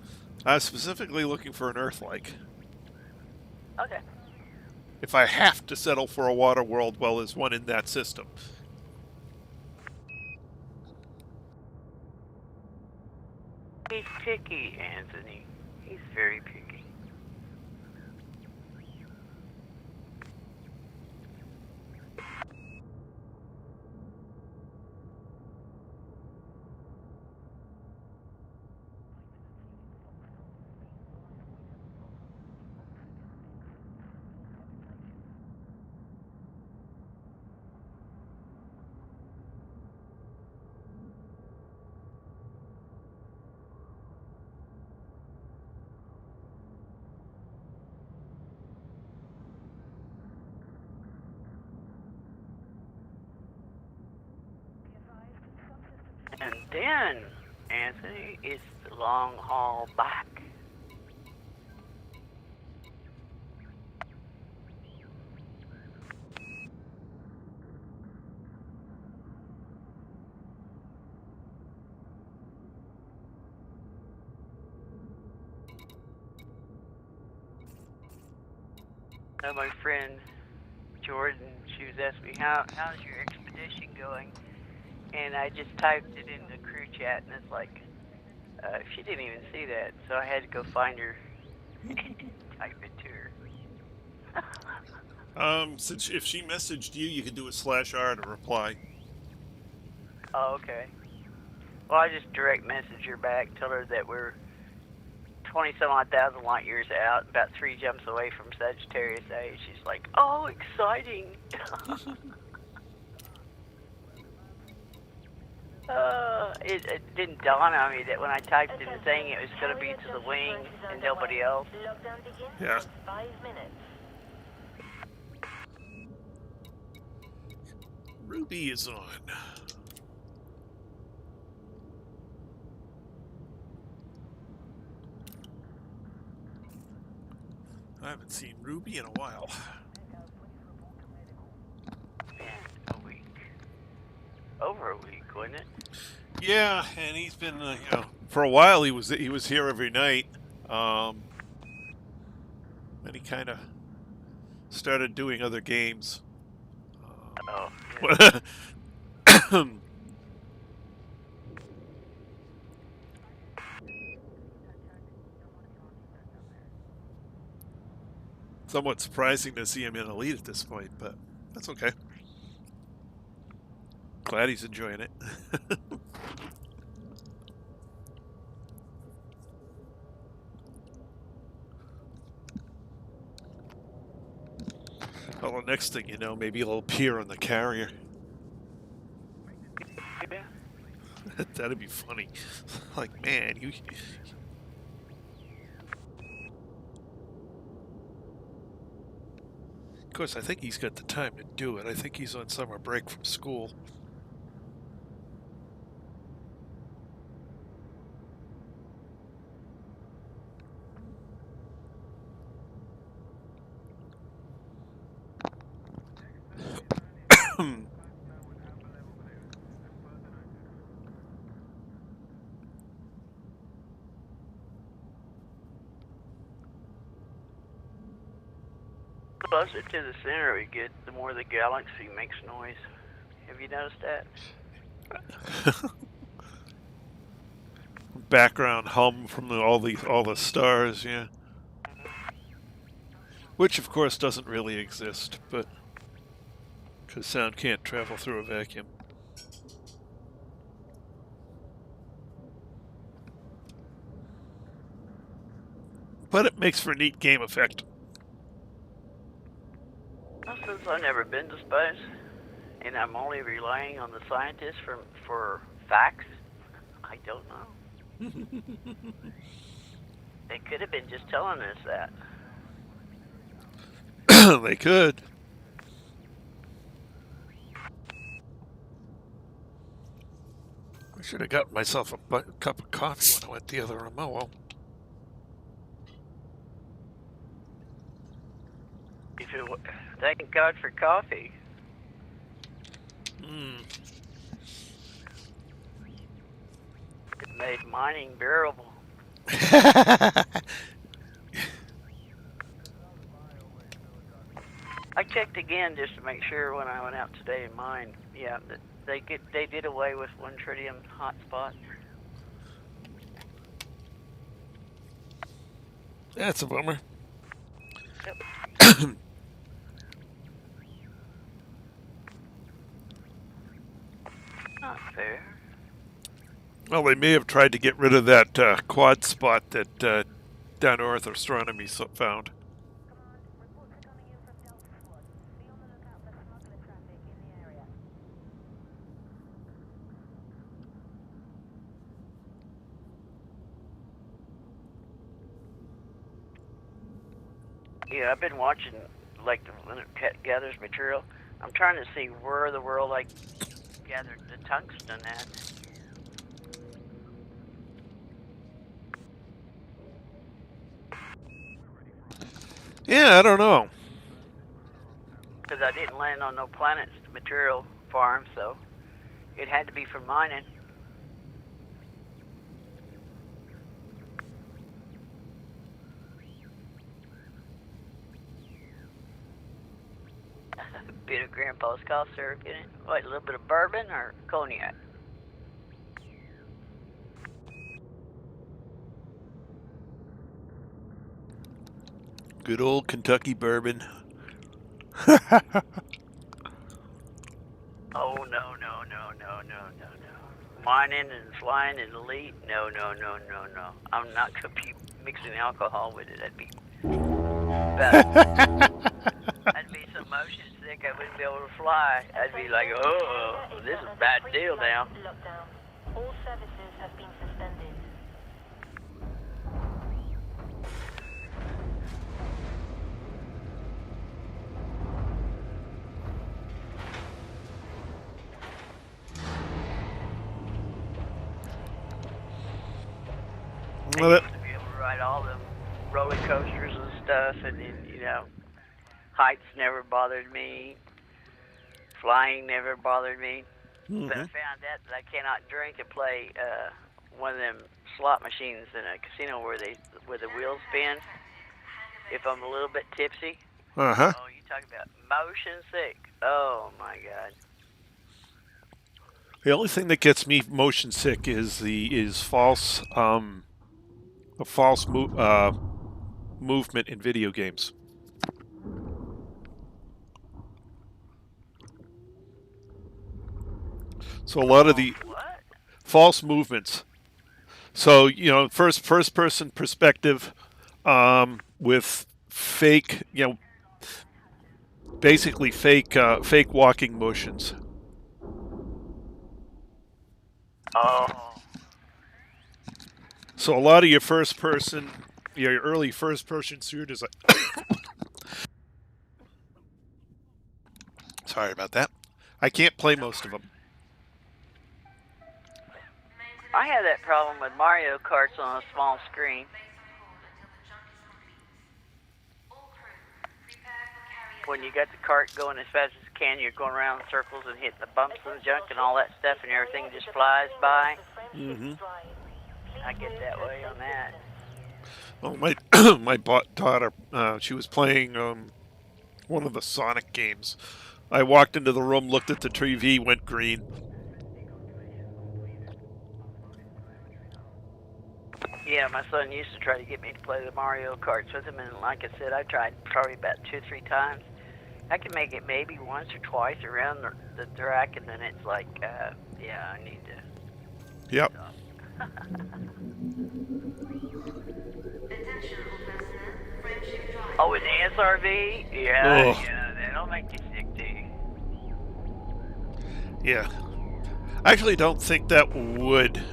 I was specifically looking for an Earth-like. Okay. If I have to settle for a water world, well, there's one in that system. He's picky, Anthony. He's very picky. And then, Anthony, it's the long haul back. Now my friend Jordan, she was asking me, how's your expedition going? And I just typed it in the crew chat, and it's like, she didn't even see that, so I had to go find her and type it to her. Since if she messaged you, you can do a /R to reply. Oh, okay. Well, I just direct message her back, tell her that we're 20-some-odd thousand light years out, about 3 jumps away from Sagittarius A. She's like, oh, exciting. It didn't dawn on me that when I typed in the thing, it was going to be to the wing and nobody else. Lockdown begins Yeah. in 5 minutes. Ruby is on. I haven't seen Ruby in a while. Man, a week. Over a week, wasn't it? Yeah, and he's been, for a while he was here every night. Then he kind of started doing other games. Oh. Somewhat surprising to see him in Elite at this point, but that's okay. Glad he's enjoying it. Well, the next thing you know, maybe he'll appear on the carrier. Yeah. That'd be funny. Like, man, you... Of course, I think he's got the time to do it. I think he's on summer break from school. Closer to the center we get, the more the galaxy makes noise. Have you noticed that? Background hum from all the stars, yeah. Which, of course, doesn't really exist, but because sound can't travel through a vacuum. But it makes for a neat game effect. Well, since I've never been to space, and I'm only relying on the scientists for facts, I don't know. They could have been just telling us that. They could. I should have got myself a cup of coffee when I went the other room. Oh well. Thank God for coffee. It made mining bearable. I checked again just to make sure when I went out today in mine. Yeah, they did away with one tritium hotspot. That's a bummer. Yep. Not fair. Well, they may have tried to get rid of that quad spot that Down Earth Astronomy found. Yeah, I've been watching, like, when it gathers material. I'm trying to see where in the world I gathered the tungsten at. Yeah, I don't know. Because I didn't land on no planet's material farm, so it had to be from mining. A bit of Grandpa's cough syrup in it. What, a little bit of bourbon or cognac? Good old Kentucky bourbon. Oh, no. Mining and flying and elite? No. I'm not going to be mixing alcohol with it. That'd be bad. I'd be so motion sick I wouldn't be able to fly. I'd be like, oh, this is a bad deal now. All services have been suspended. Well, I used to be able to ride all the roller coasters and stuff, and then, heights never bothered me. Flying never bothered me. But I found out that I cannot drink and play one of them slot machines in a casino where the wheels spin. If I'm a little bit tipsy. Uh-huh. Oh, you talk about motion sick. Oh my God. The only thing that gets me motion sick is false movement in video games. So a lot of the false movements. So, first person perspective with fake, basically fake walking motions. Oh. So a lot of your your early first person shooters. Sorry about that. I can't play most of them. I have that problem with Mario Karts on a small screen. When you got the cart going as fast as you can, you're going around in circles and hitting the bumps and junk and all that stuff, and everything just flies by. I get that way on that. Oh, my daughter, she was playing one of the Sonic games. I walked into the room, looked at the TV, went green. Yeah, my son used to try to get me to play the Mario Karts with him, and like I said, I tried probably about 2-3 times. I can make it maybe once or twice around the track, and then it's like, yeah, I need to. Yep. Oh, in the SRV? Yeah, Ugh. yeah. Then That'll make you sick, do you? Yeah. I actually don't think that would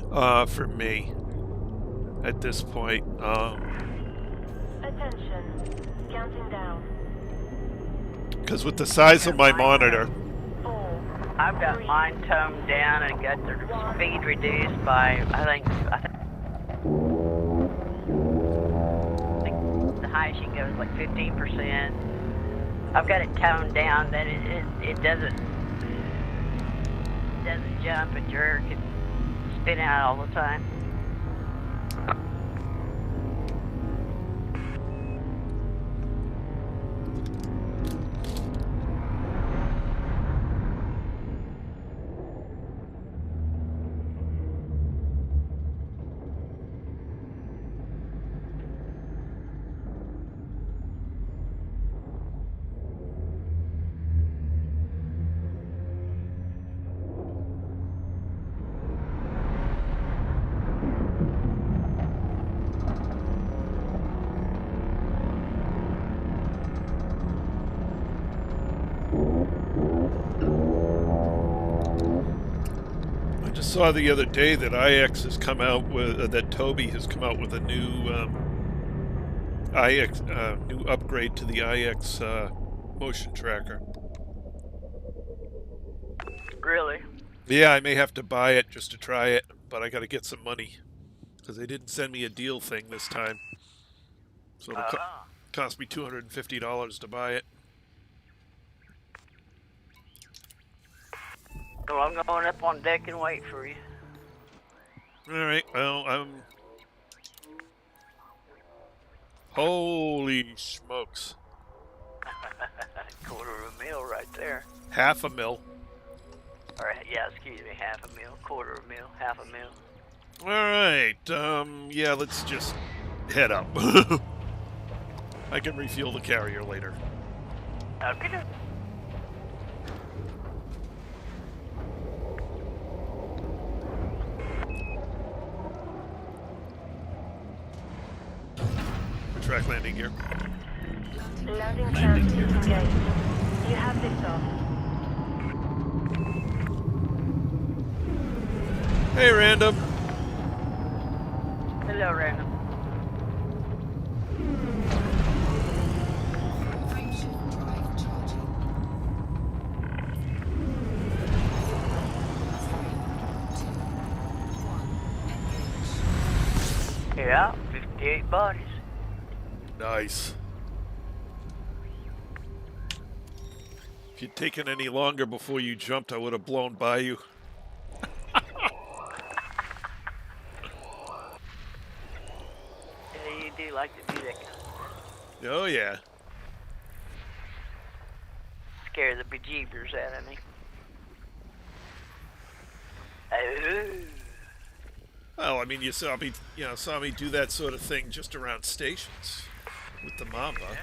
for me at this point. Attention. Counting down. Because with the size of my monitor, 4. I've got mine toned down and got the speed reduced by, I think the highest you can go is like 15%. I've got it toned down that it doesn't jump and jerk and spin out all the time. I just saw the other day that IX has come out with that Toby has come out with a new IX new upgrade to the IX motion tracker. Really? Yeah, I may have to buy it just to try it, but I got to get some money because they didn't send me a deal thing this time, so it'll cost me $250 to buy it. So I'm going up on deck and wait for you. All right. Well, holy smokes! Quarter of a mil right there. Half a mil. Or, yeah, excuse me, half a mil, quarter of a mil, half a mil. All right. Yeah, let's just head up. I can refuel the carrier later. Okay. Track landing gear. Landing transfer engaged. You have this off. Hey, Random. Hello, Random. Frameshift drive charging. 3, 2, 1, engage. Yeah, 58 bodies. Nice. If you'd taken any longer before you jumped, I would have blown by you. Yeah, you do like to do that kind of Oh, yeah. scare the bejeebers out of me. Oh. Well, I mean, you saw me do that sort of thing just around stations with the Mamba. Yeah.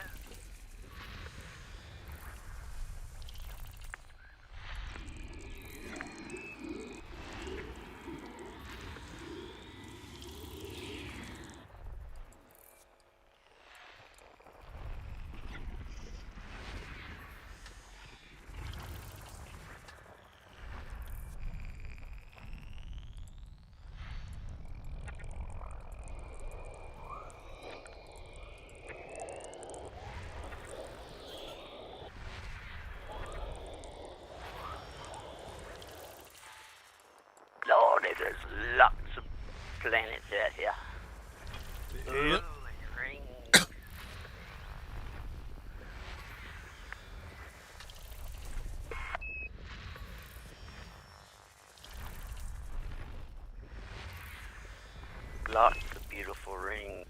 Lord, there's lots of planets out here. Yep. Holy ring. Lots of beautiful rings.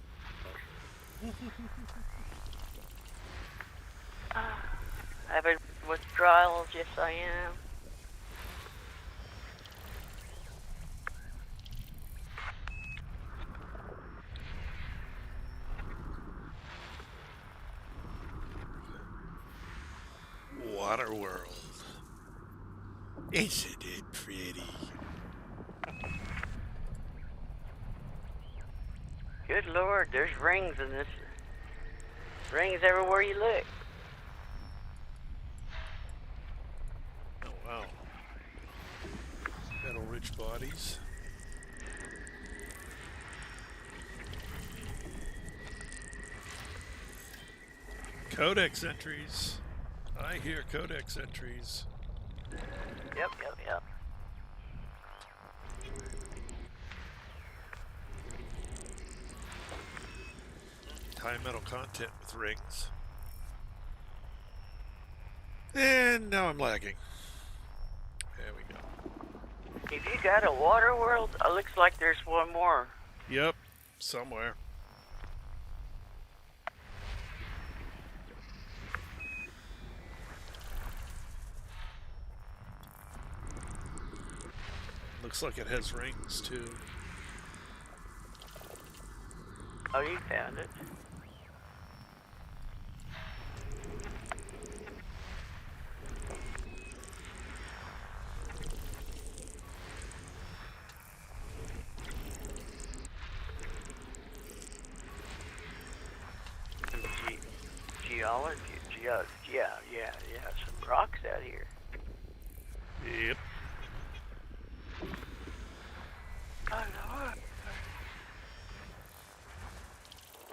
Having withdrawals, yes I am. Waterworld. Isn't it pretty? Good Lord, there's rings in this. Rings everywhere you look. Salvage bodies. Codex entries. I hear codex entries. Yep. High metal content with rings. And now I'm lagging. There we go. If you got a water world, it looks like there's one more. Yep, somewhere. Looks like it has rings too. Oh, you found it. Geology, yeah, some rocks out here. Yep. Oh, Lord.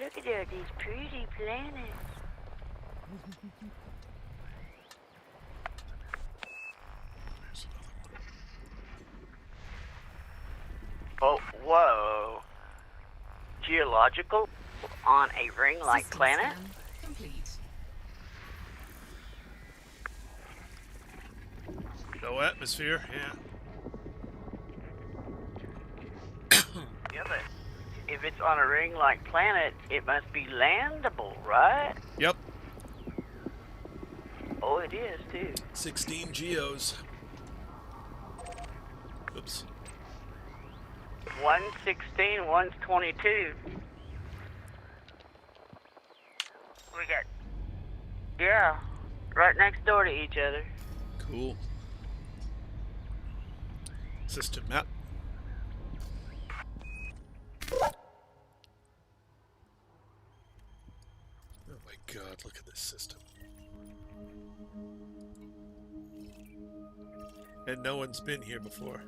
Look at all these pretty planets. Oh, whoa. Geological on a ring-like System planet? scan complete. No atmosphere, yeah. Yeah, but if it's on a ring-like planet, it must be landable, right? Yep. Oh, it is, too. 16 geos. Oops. One's 16, one's 22. We got, yeah, right next door to each other. Cool. System map. Oh my god, look at this system. And no one's been here before.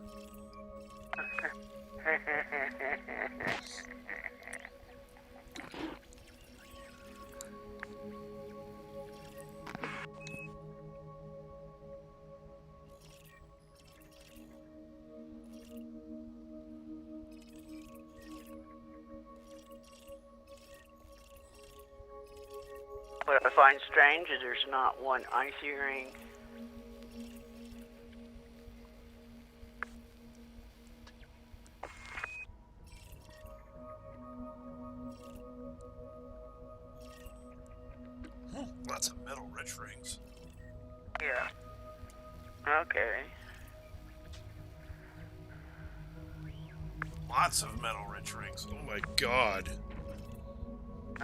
What I find strange is there's not one icy ring. Lots of metal rich rings. Yeah. Okay. Lots of metal rich rings. Oh my god.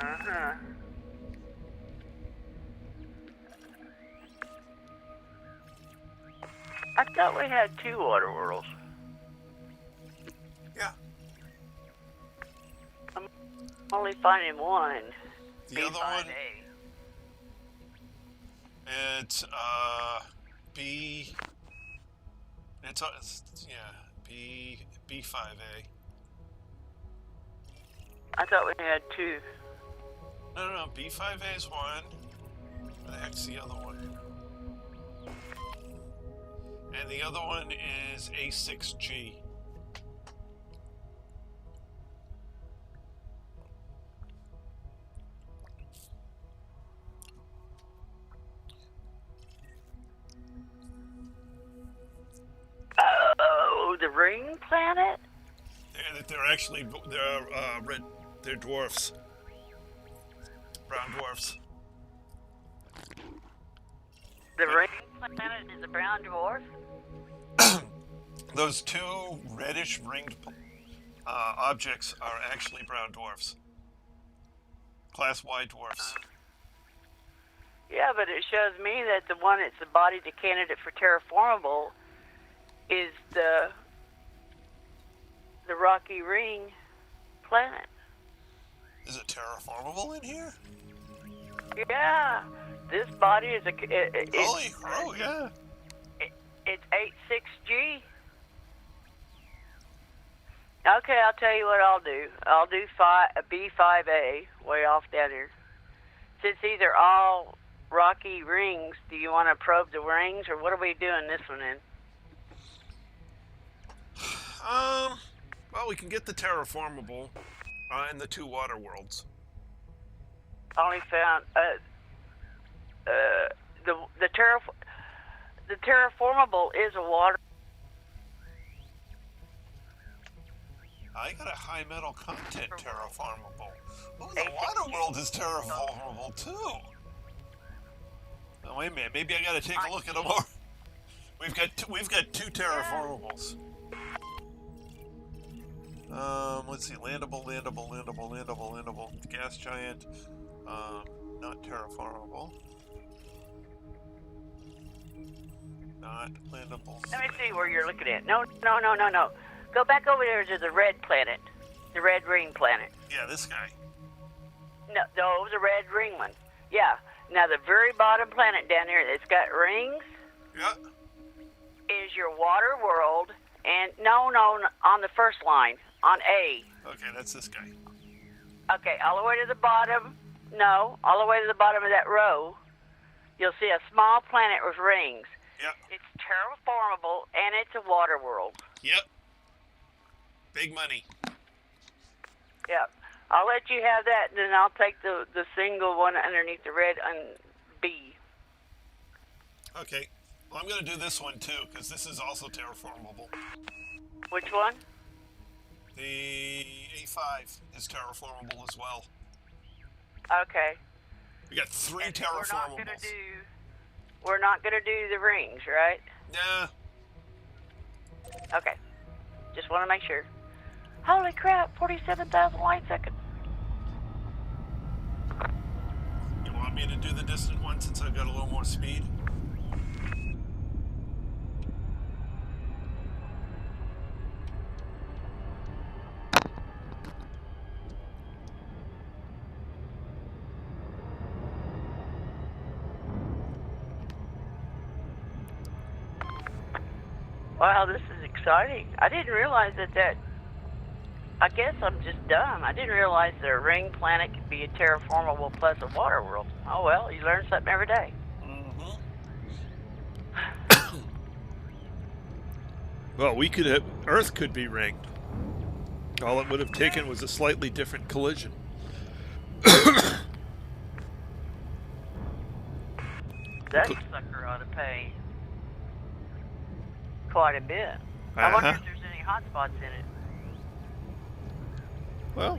Uh-huh. I thought we had 2 water worlds. Yeah. I'm only finding one. The other one, B5A. it's B. It's B5A. I thought we had 2. No, B5A is one. Where the heck's the other one? And the other one is A6G. Oh, the ring planet? They're actually red. They're dwarfs. Brown dwarfs. The ring planet is a brown dwarf? Those 2 reddish ringed objects are actually brown dwarfs. Class Y dwarfs. Yeah, but it shows me that the one that's the body to candidate for terraformable is the rocky ring planet. Is it terraformable in here? Yeah, this body is Holy crow, yeah. It's 86G. Okay, I'll tell you what I'll do. I'll do B5A, way off down here. Since these are all rocky rings, do you want to probe the rings, or what are we doing this one in? Well, we can get the terraformable in the 2 water worlds. Only found the terraformable is a water. I got a high metal content terraformable. Oh, the water world is terraformable too. Oh, wait a minute. Maybe I got to take a look at them more. We've got 2 terraformables. Let's see. Landable. Gas giant. Not terraformable. Not landable. Let me see where you're looking at. No. Go back over there to the red planet. The red ring planet. Yeah, this guy. No, it was a red ring one. Yeah. Now, the very bottom planet down there that's got rings Yeah. is your water world. And no, on the first line, on A. Okay, that's this guy. Okay, all the way to the bottom. No, all the way to the bottom of that row, you'll see a small planet with rings. Yep. It's terraformable, and it's a water world. Yep. Big money. Yep. I'll let you have that, and then I'll take the single one underneath the red on B. Okay. Well, I'm going to do this one too, because this is also terraformable. Which one? The A5 is terraformable as well. Okay. We got 3 And terraformables. We're not gonna do the rings, right? Nah. Okay. Just want to make sure. Holy crap! 47,000 light seconds. You want me to do the distant one since I've got a little more speed? Wow, this is exciting. I didn't realize that. I guess I'm just dumb. I didn't realize that a ring planet could be a terraformable plus a water world. Oh well, you learn something every day. Well, Earth could be ringed. All it would have taken was a slightly different collision. That sucker ought to pay quite a bit. I wonder if there's any hotspots in it. Well,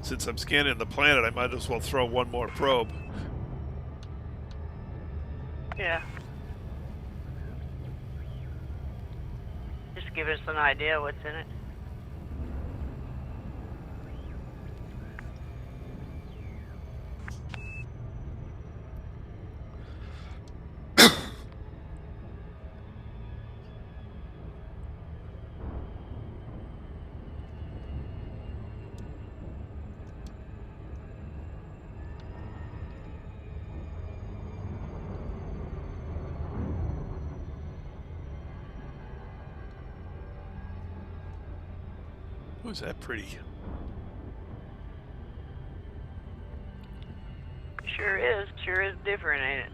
since I'm scanning the planet, I might as well throw one more probe. Yeah. Just give us an idea what's in it. Who's that pretty? Sure is different, ain't it?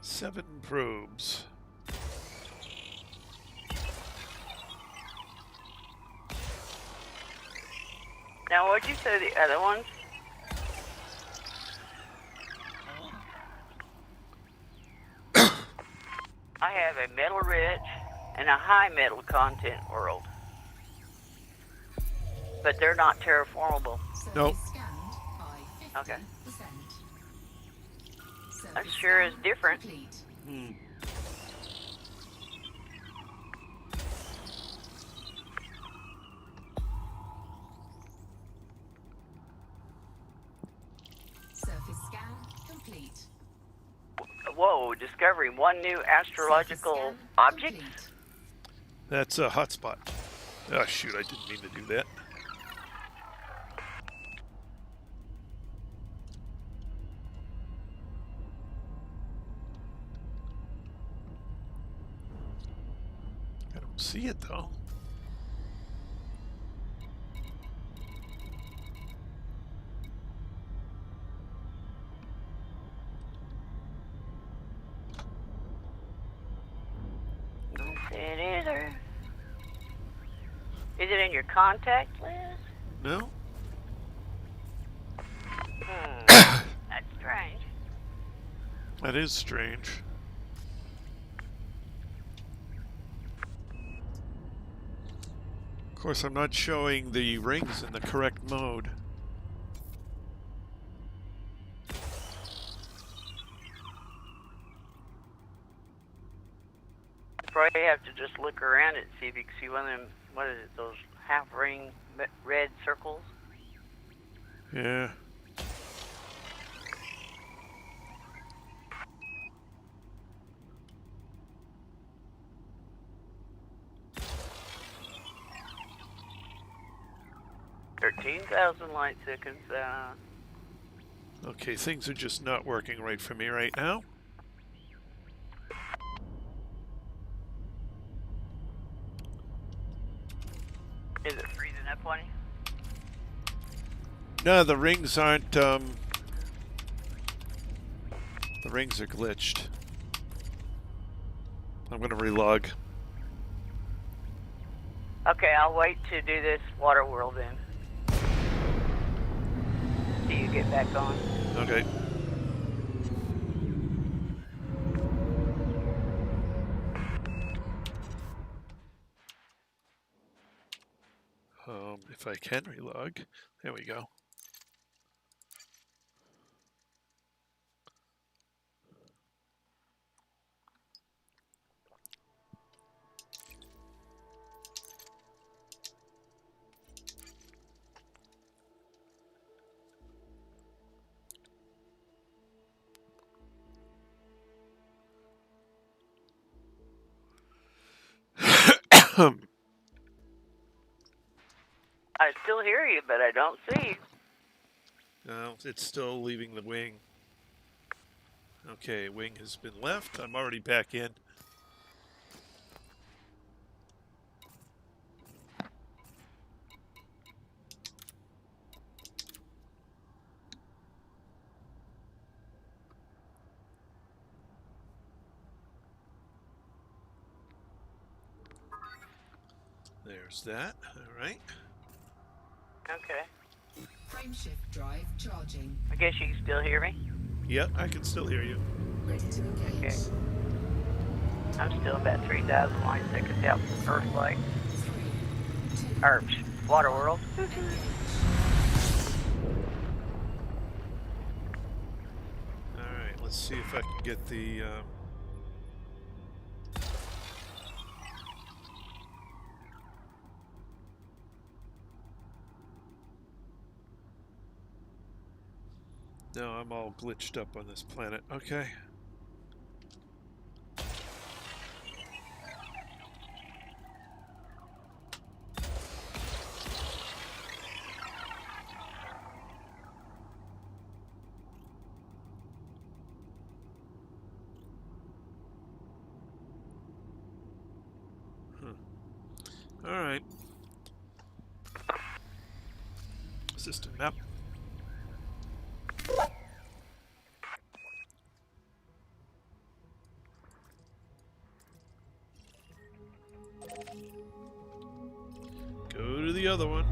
Seven probes. Now, what'd you say the other ones? I have a metal rich and a high metal content world. But they're not terraformable. Nope. Okay. That sure is different. Whoa, discovering one new astrological object? That's a hotspot. Oh, shoot, I didn't mean to do that. I don't see it, though. Don't see it either. Is it in your contact list? No? That's strange. That is strange. Of course, I'm not showing the rings in the correct mode. Probably have to just look around and see if you can see one of them, what is it, those half-ring red circles? Yeah. $13,000 light seconds. Okay, things are just not working right for me right now. Is it freezing up on you? No, the rings aren't, the rings are glitched. I'm gonna relog. Okay, I'll wait to do this water world then. Do you get back on? Okay. If I can relog. There we go. I still hear you, but I don't see you. No, it's still leaving the wing. Okay, wing has been left. I'm already back in. There's that. All right. Okay. Frameshift drive charging. I guess you can still hear me? Yep, I can still hear you. Ready to engage. Okay. I'm still about 3,000 light seconds out from Earth light. 3, 2, Or water world. All right, let's see if I can get the. No, I'm all glitched up on this planet. Okay. All right. System map. Go to the other one.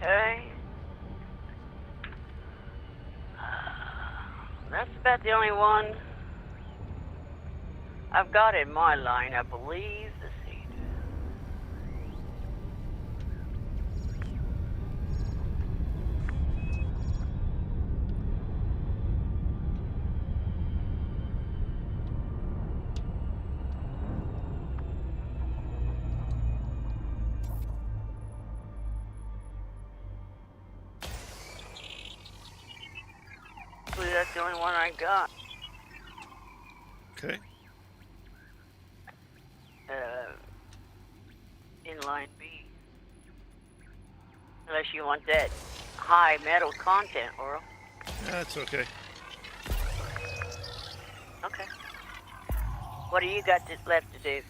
Okay. That's about the only one I've got in my line, I believe. Let's see. Hopefully that's the only one I got. Okay. In line B. Unless you want that high metal content, Oral. That's okay. Okay. What do you got left to do?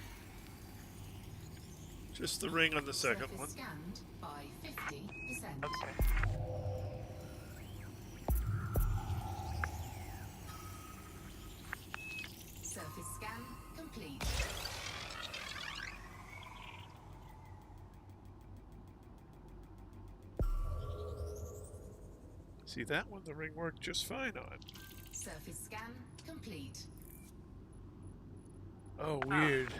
Just the ring on the second Surface one. scanned by 50%. Okay. Surface scan complete. See, that one the ring worked just fine on. Surface scan complete. Oh, weird.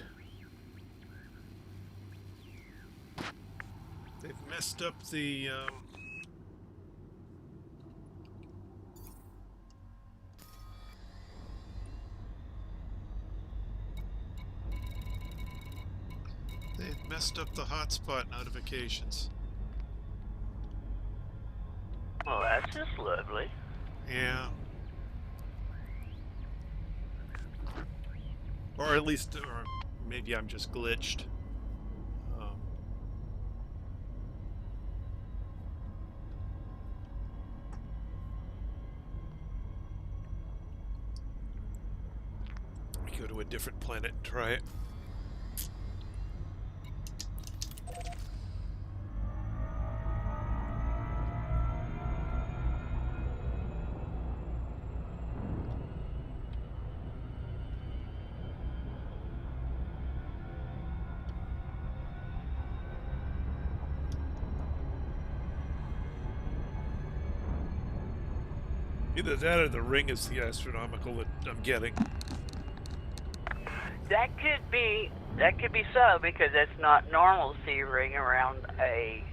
They've messed up the, they've messed up the hotspot notifications. Well, that's just lovely. Yeah. Or at least, or maybe I'm just glitched. We go to a different planet and try it. Either that or the ring is the astronomical that I'm getting. That could be so, because it's not normal to see a ring around a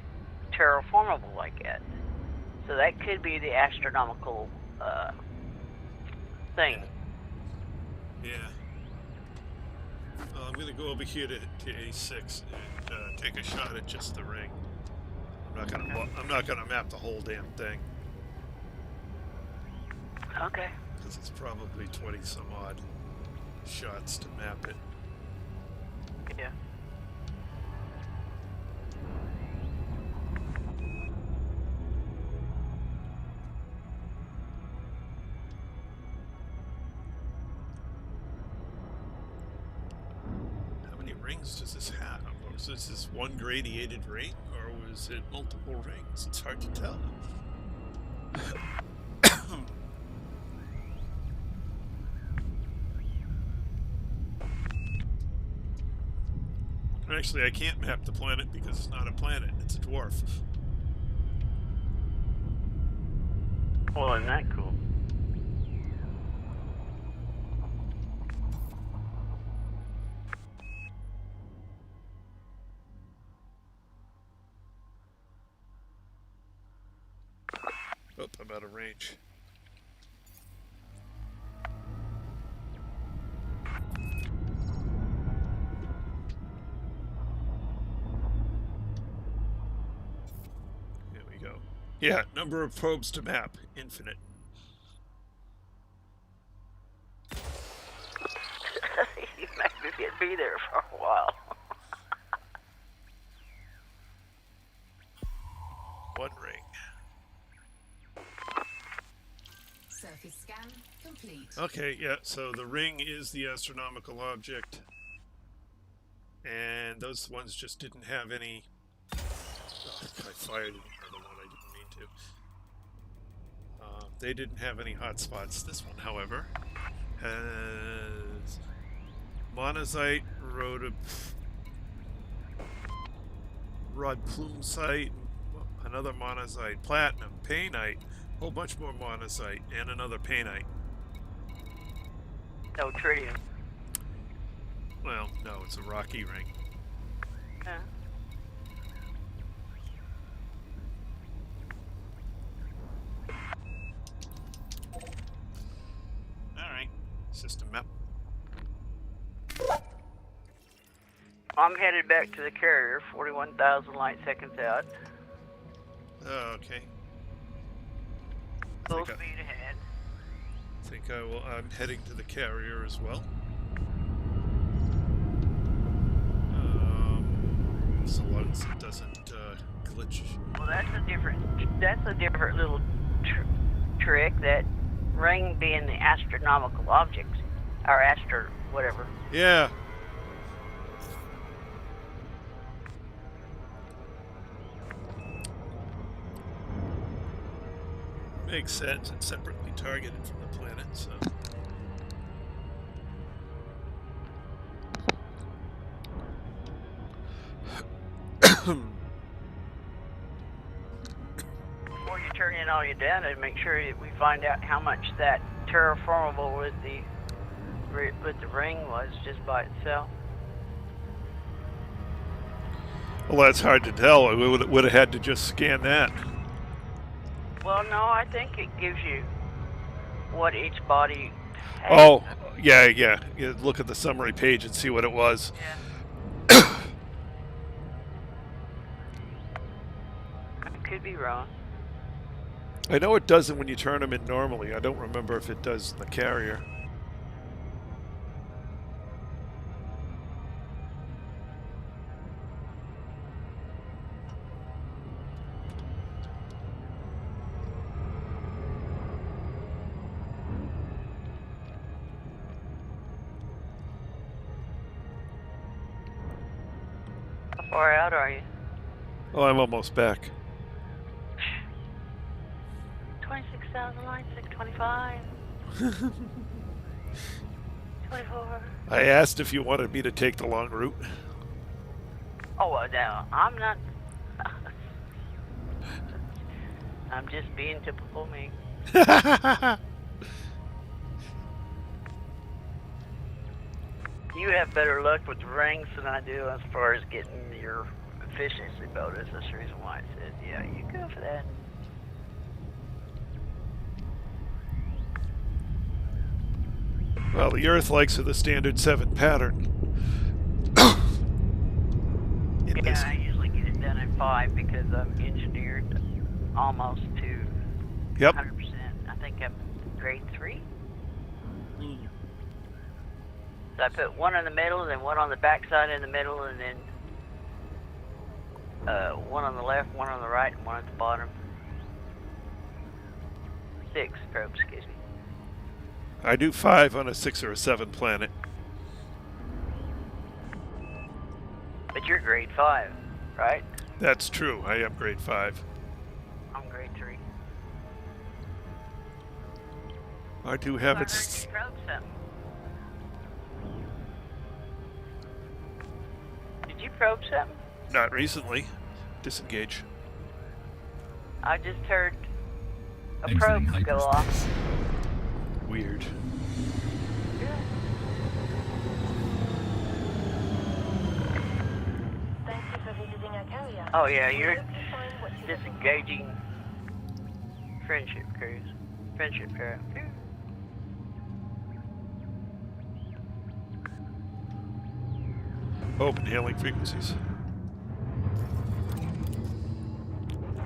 terraformable like that. So that could be the astronomical thing. Yeah. I'm gonna go over here to A6 and take a shot at just the ring. I'm not gonna map the whole damn thing. Okay. Because it's probably 20 some odd shots to map it. Yeah. How many rings does this have? Was this one gradiated ring, or was it multiple rings? It's hard to tell. Actually, I can't map the planet because it's not a planet, it's a dwarf. Well, isn't that cool? Oh, I'm out of range. There we go. Yeah, number of probes to map, infinite. You maybe be there for a while. One ring. Surface scan complete. Okay, yeah, so the ring is the astronomical object. And those ones just didn't have any... Oh, I fired another one I didn't mean to. They didn't have any hotspots. This one, however, has monazite, rod plume site, another monazite, platinum, painite, a whole bunch more monazite, and another painite. No tritium. Well, no, it's a rocky ring. Yeah. All right, system map. I'm headed back to the carrier, 41,000 light seconds out. Okay. Full speed ahead. I think I will. I'm heading to the carrier as well. So long as it doesn't glitch. Well, that's a different little trick. That ring being the astronomical objects, or whatever. Yeah. Makes sense. It's separately targeted from the planet, so. Before you turn in all your data, make sure that we find out how much that terraformable with the ring was just by itself. Well, that's hard to tell. We would have had to just scan that. Well, no, I think it gives you what each body has. Oh, yeah. You look at the summary page and see what it was. Yeah. I could be wrong. I know it doesn't when you turn them in normally. I don't remember if it does in the carrier. How far out are you? Oh, I'm almost back. 26,000 light, 625. 24. I asked if you wanted me to take the long route. Oh, no, I'm not. I'm just being typical me. You have better luck with rings than I do as far as getting your efficiency bonus. That's the reason why I said, yeah, you go for that. Well, the Earth likes the standard 7 pattern. Yeah, I usually get it done in 5 because I'm engineered almost to 100%. I think I'm grade 3. So I put one in the middle, then one on the back side in the middle, and then one on the left, one on the right, and one at the bottom. 6 probes, excuse me. I do 5 on a 6 or a 7 planet. But you're grade 5, right? That's true. I am grade 5. I'm grade 3. I do have I it. heard you probe something. Did you probe something? Not recently. Disengage. I just heard a Exiting probe go off. hyperspace. Weird. Thank you for visiting our carrier. Oh yeah, you're Hope you find what you're looking for. disengaging friendship cruise. Friendship pair. Open hailing frequencies.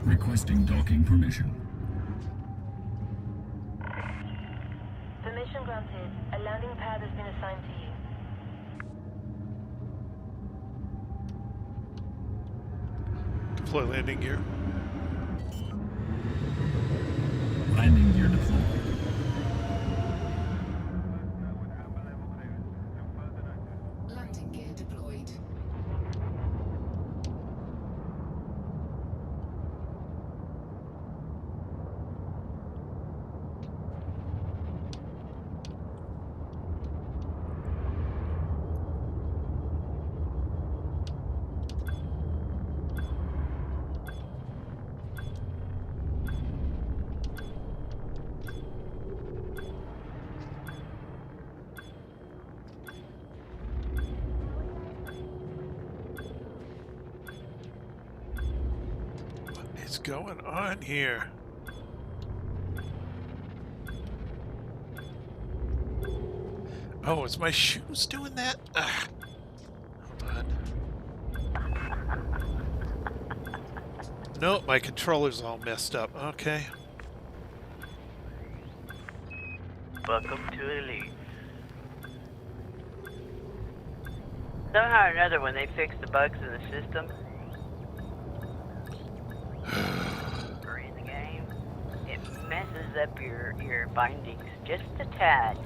Requesting docking permission. Permission granted. A landing pad has been assigned to you. Deploy landing gear. Landing gear deployed. Landing gear deployed. is going on here? Oh, is my shoes doing that? Ugh. Hold on. No, my controller's all messed up. Okay. Welcome to Elite. Somehow or another, when they fix the bugs in the system or in the game, it messes up your bindings just a tad.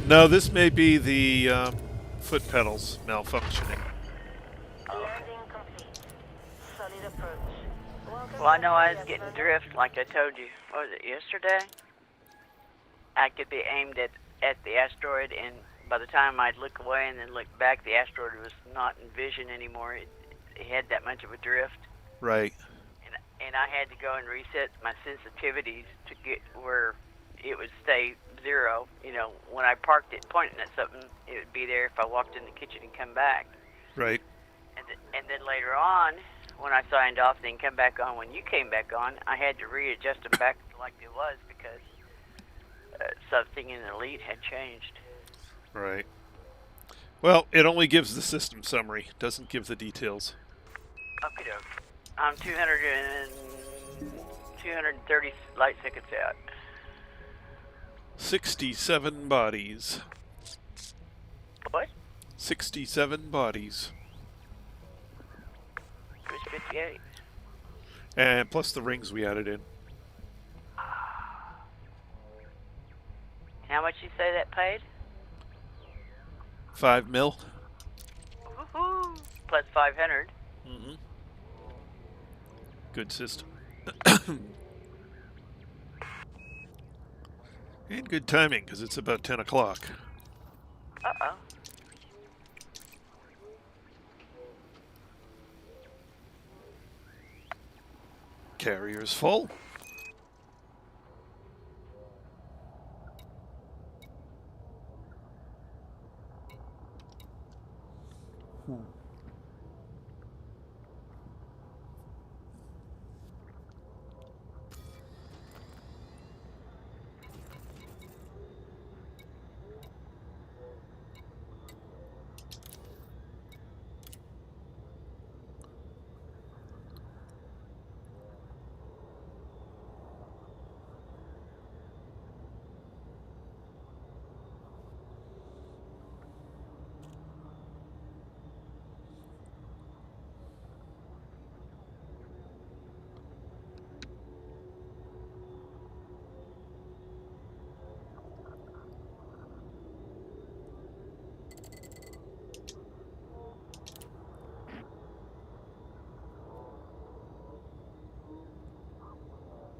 No, this may be the foot pedals malfunctioning. Landing complete. Solid approach. Welcome Well, I to know I was Byeia, getting Thunder. drift, like I told you. What was it, yesterday? I could be aimed at the asteroid, and by the time I'd look away and then look back, the asteroid was not in vision anymore. It had that much of a drift. Right. And I had to go and reset my sensitivities to get where it would stay zero. You know, when I parked it pointing at something, it would be there if I walked in the kitchen and come back. Right. And then later on, when I signed off, then come back on when you came back on, I had to readjust them back to like it was because something in Elite had changed. Right. Well, it only gives the system summary, doesn't give the details. Okie doke. I'm 230 light seconds out. 67 bodies. What? 67 bodies. It was 58. And plus the rings we added in. How much you say that paid? 5 mil. Woohoo! Plus 500. Mm-hmm. Good system. And good timing, because it's about 10 o'clock. Uh-oh. Carrier's full.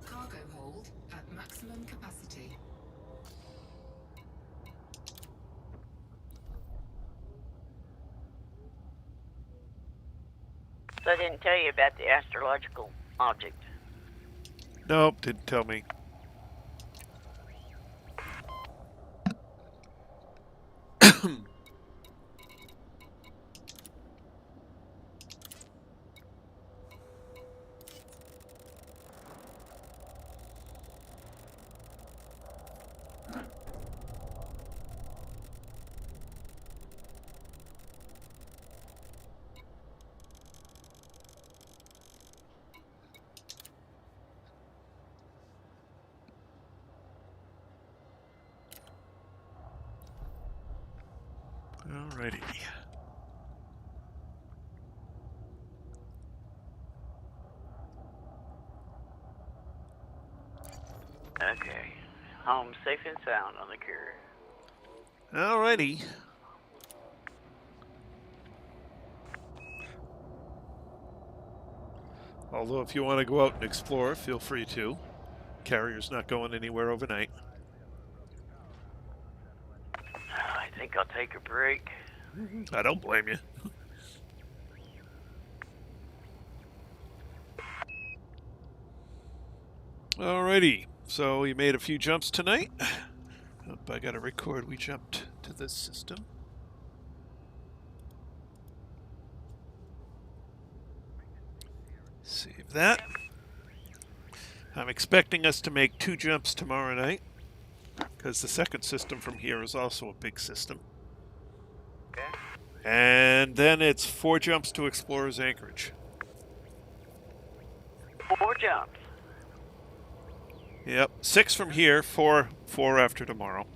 Cargo hold at maximum capacity. So I didn't tell you about the astrological object. Nope, didn't tell me. Alrighty. Okay. Home safe and sound on the carrier. Alrighty. Although if you want to go out and explore, feel free to. Carrier's not going anywhere overnight. I think I'll take a break. I don't blame you. Alrighty, so we made a few jumps tonight. I gotta record we jumped to this system. Save that. I'm expecting us to make 2 jumps tomorrow night, because the second system from here is also a big system. Okay. And then it's 4 jumps to Explorer's Anchorage. 4 jumps. Yep, 6 from here, 4 after tomorrow.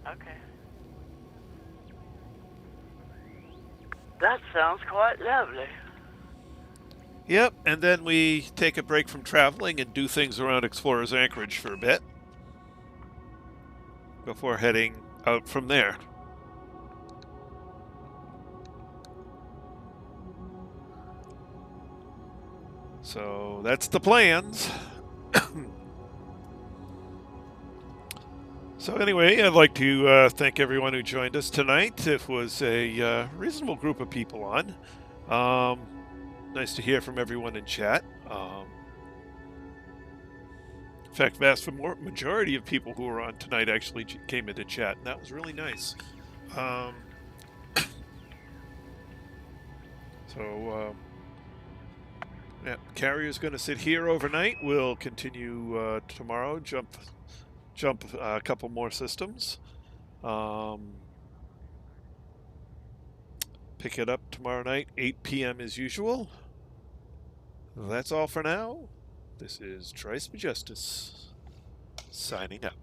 Okay. That sounds quite lovely. Yep, and then we take a break from traveling and do things around Explorer's Anchorage for a bit before heading out from there. So that's the plans. So anyway, I'd like to thank everyone who joined us tonight. It was a reasonable group of people on. Nice to hear from everyone in chat. In fact, vast majority of people who were on tonight actually came into chat, and that was really nice. Yeah, Carrier's going to sit here overnight. We'll continue tomorrow. Jump a couple more systems. Pick it up tomorrow night, 8 p.m. as usual. That's all for now. This is Trice Majestus signing out.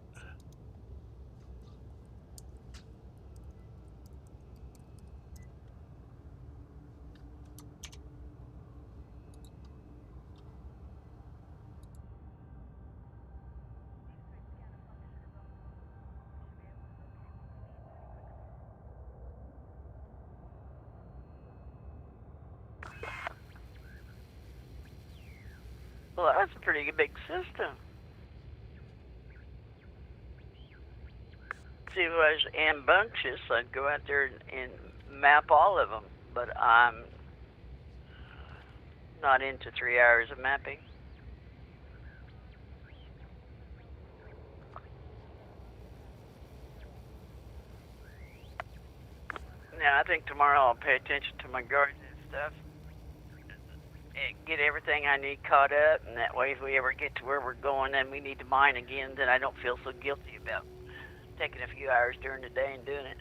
Well, that's a pretty big system. See, if I was rambunctious, I'd go out there and map all of them, but I'm not into 3 hours of mapping. Now, I think tomorrow I'll pay attention to my garden and stuff. And get everything I need caught up, and that way if we ever get to where we're going and we need to mine again, then I don't feel so guilty about taking a few hours during the day and doing it.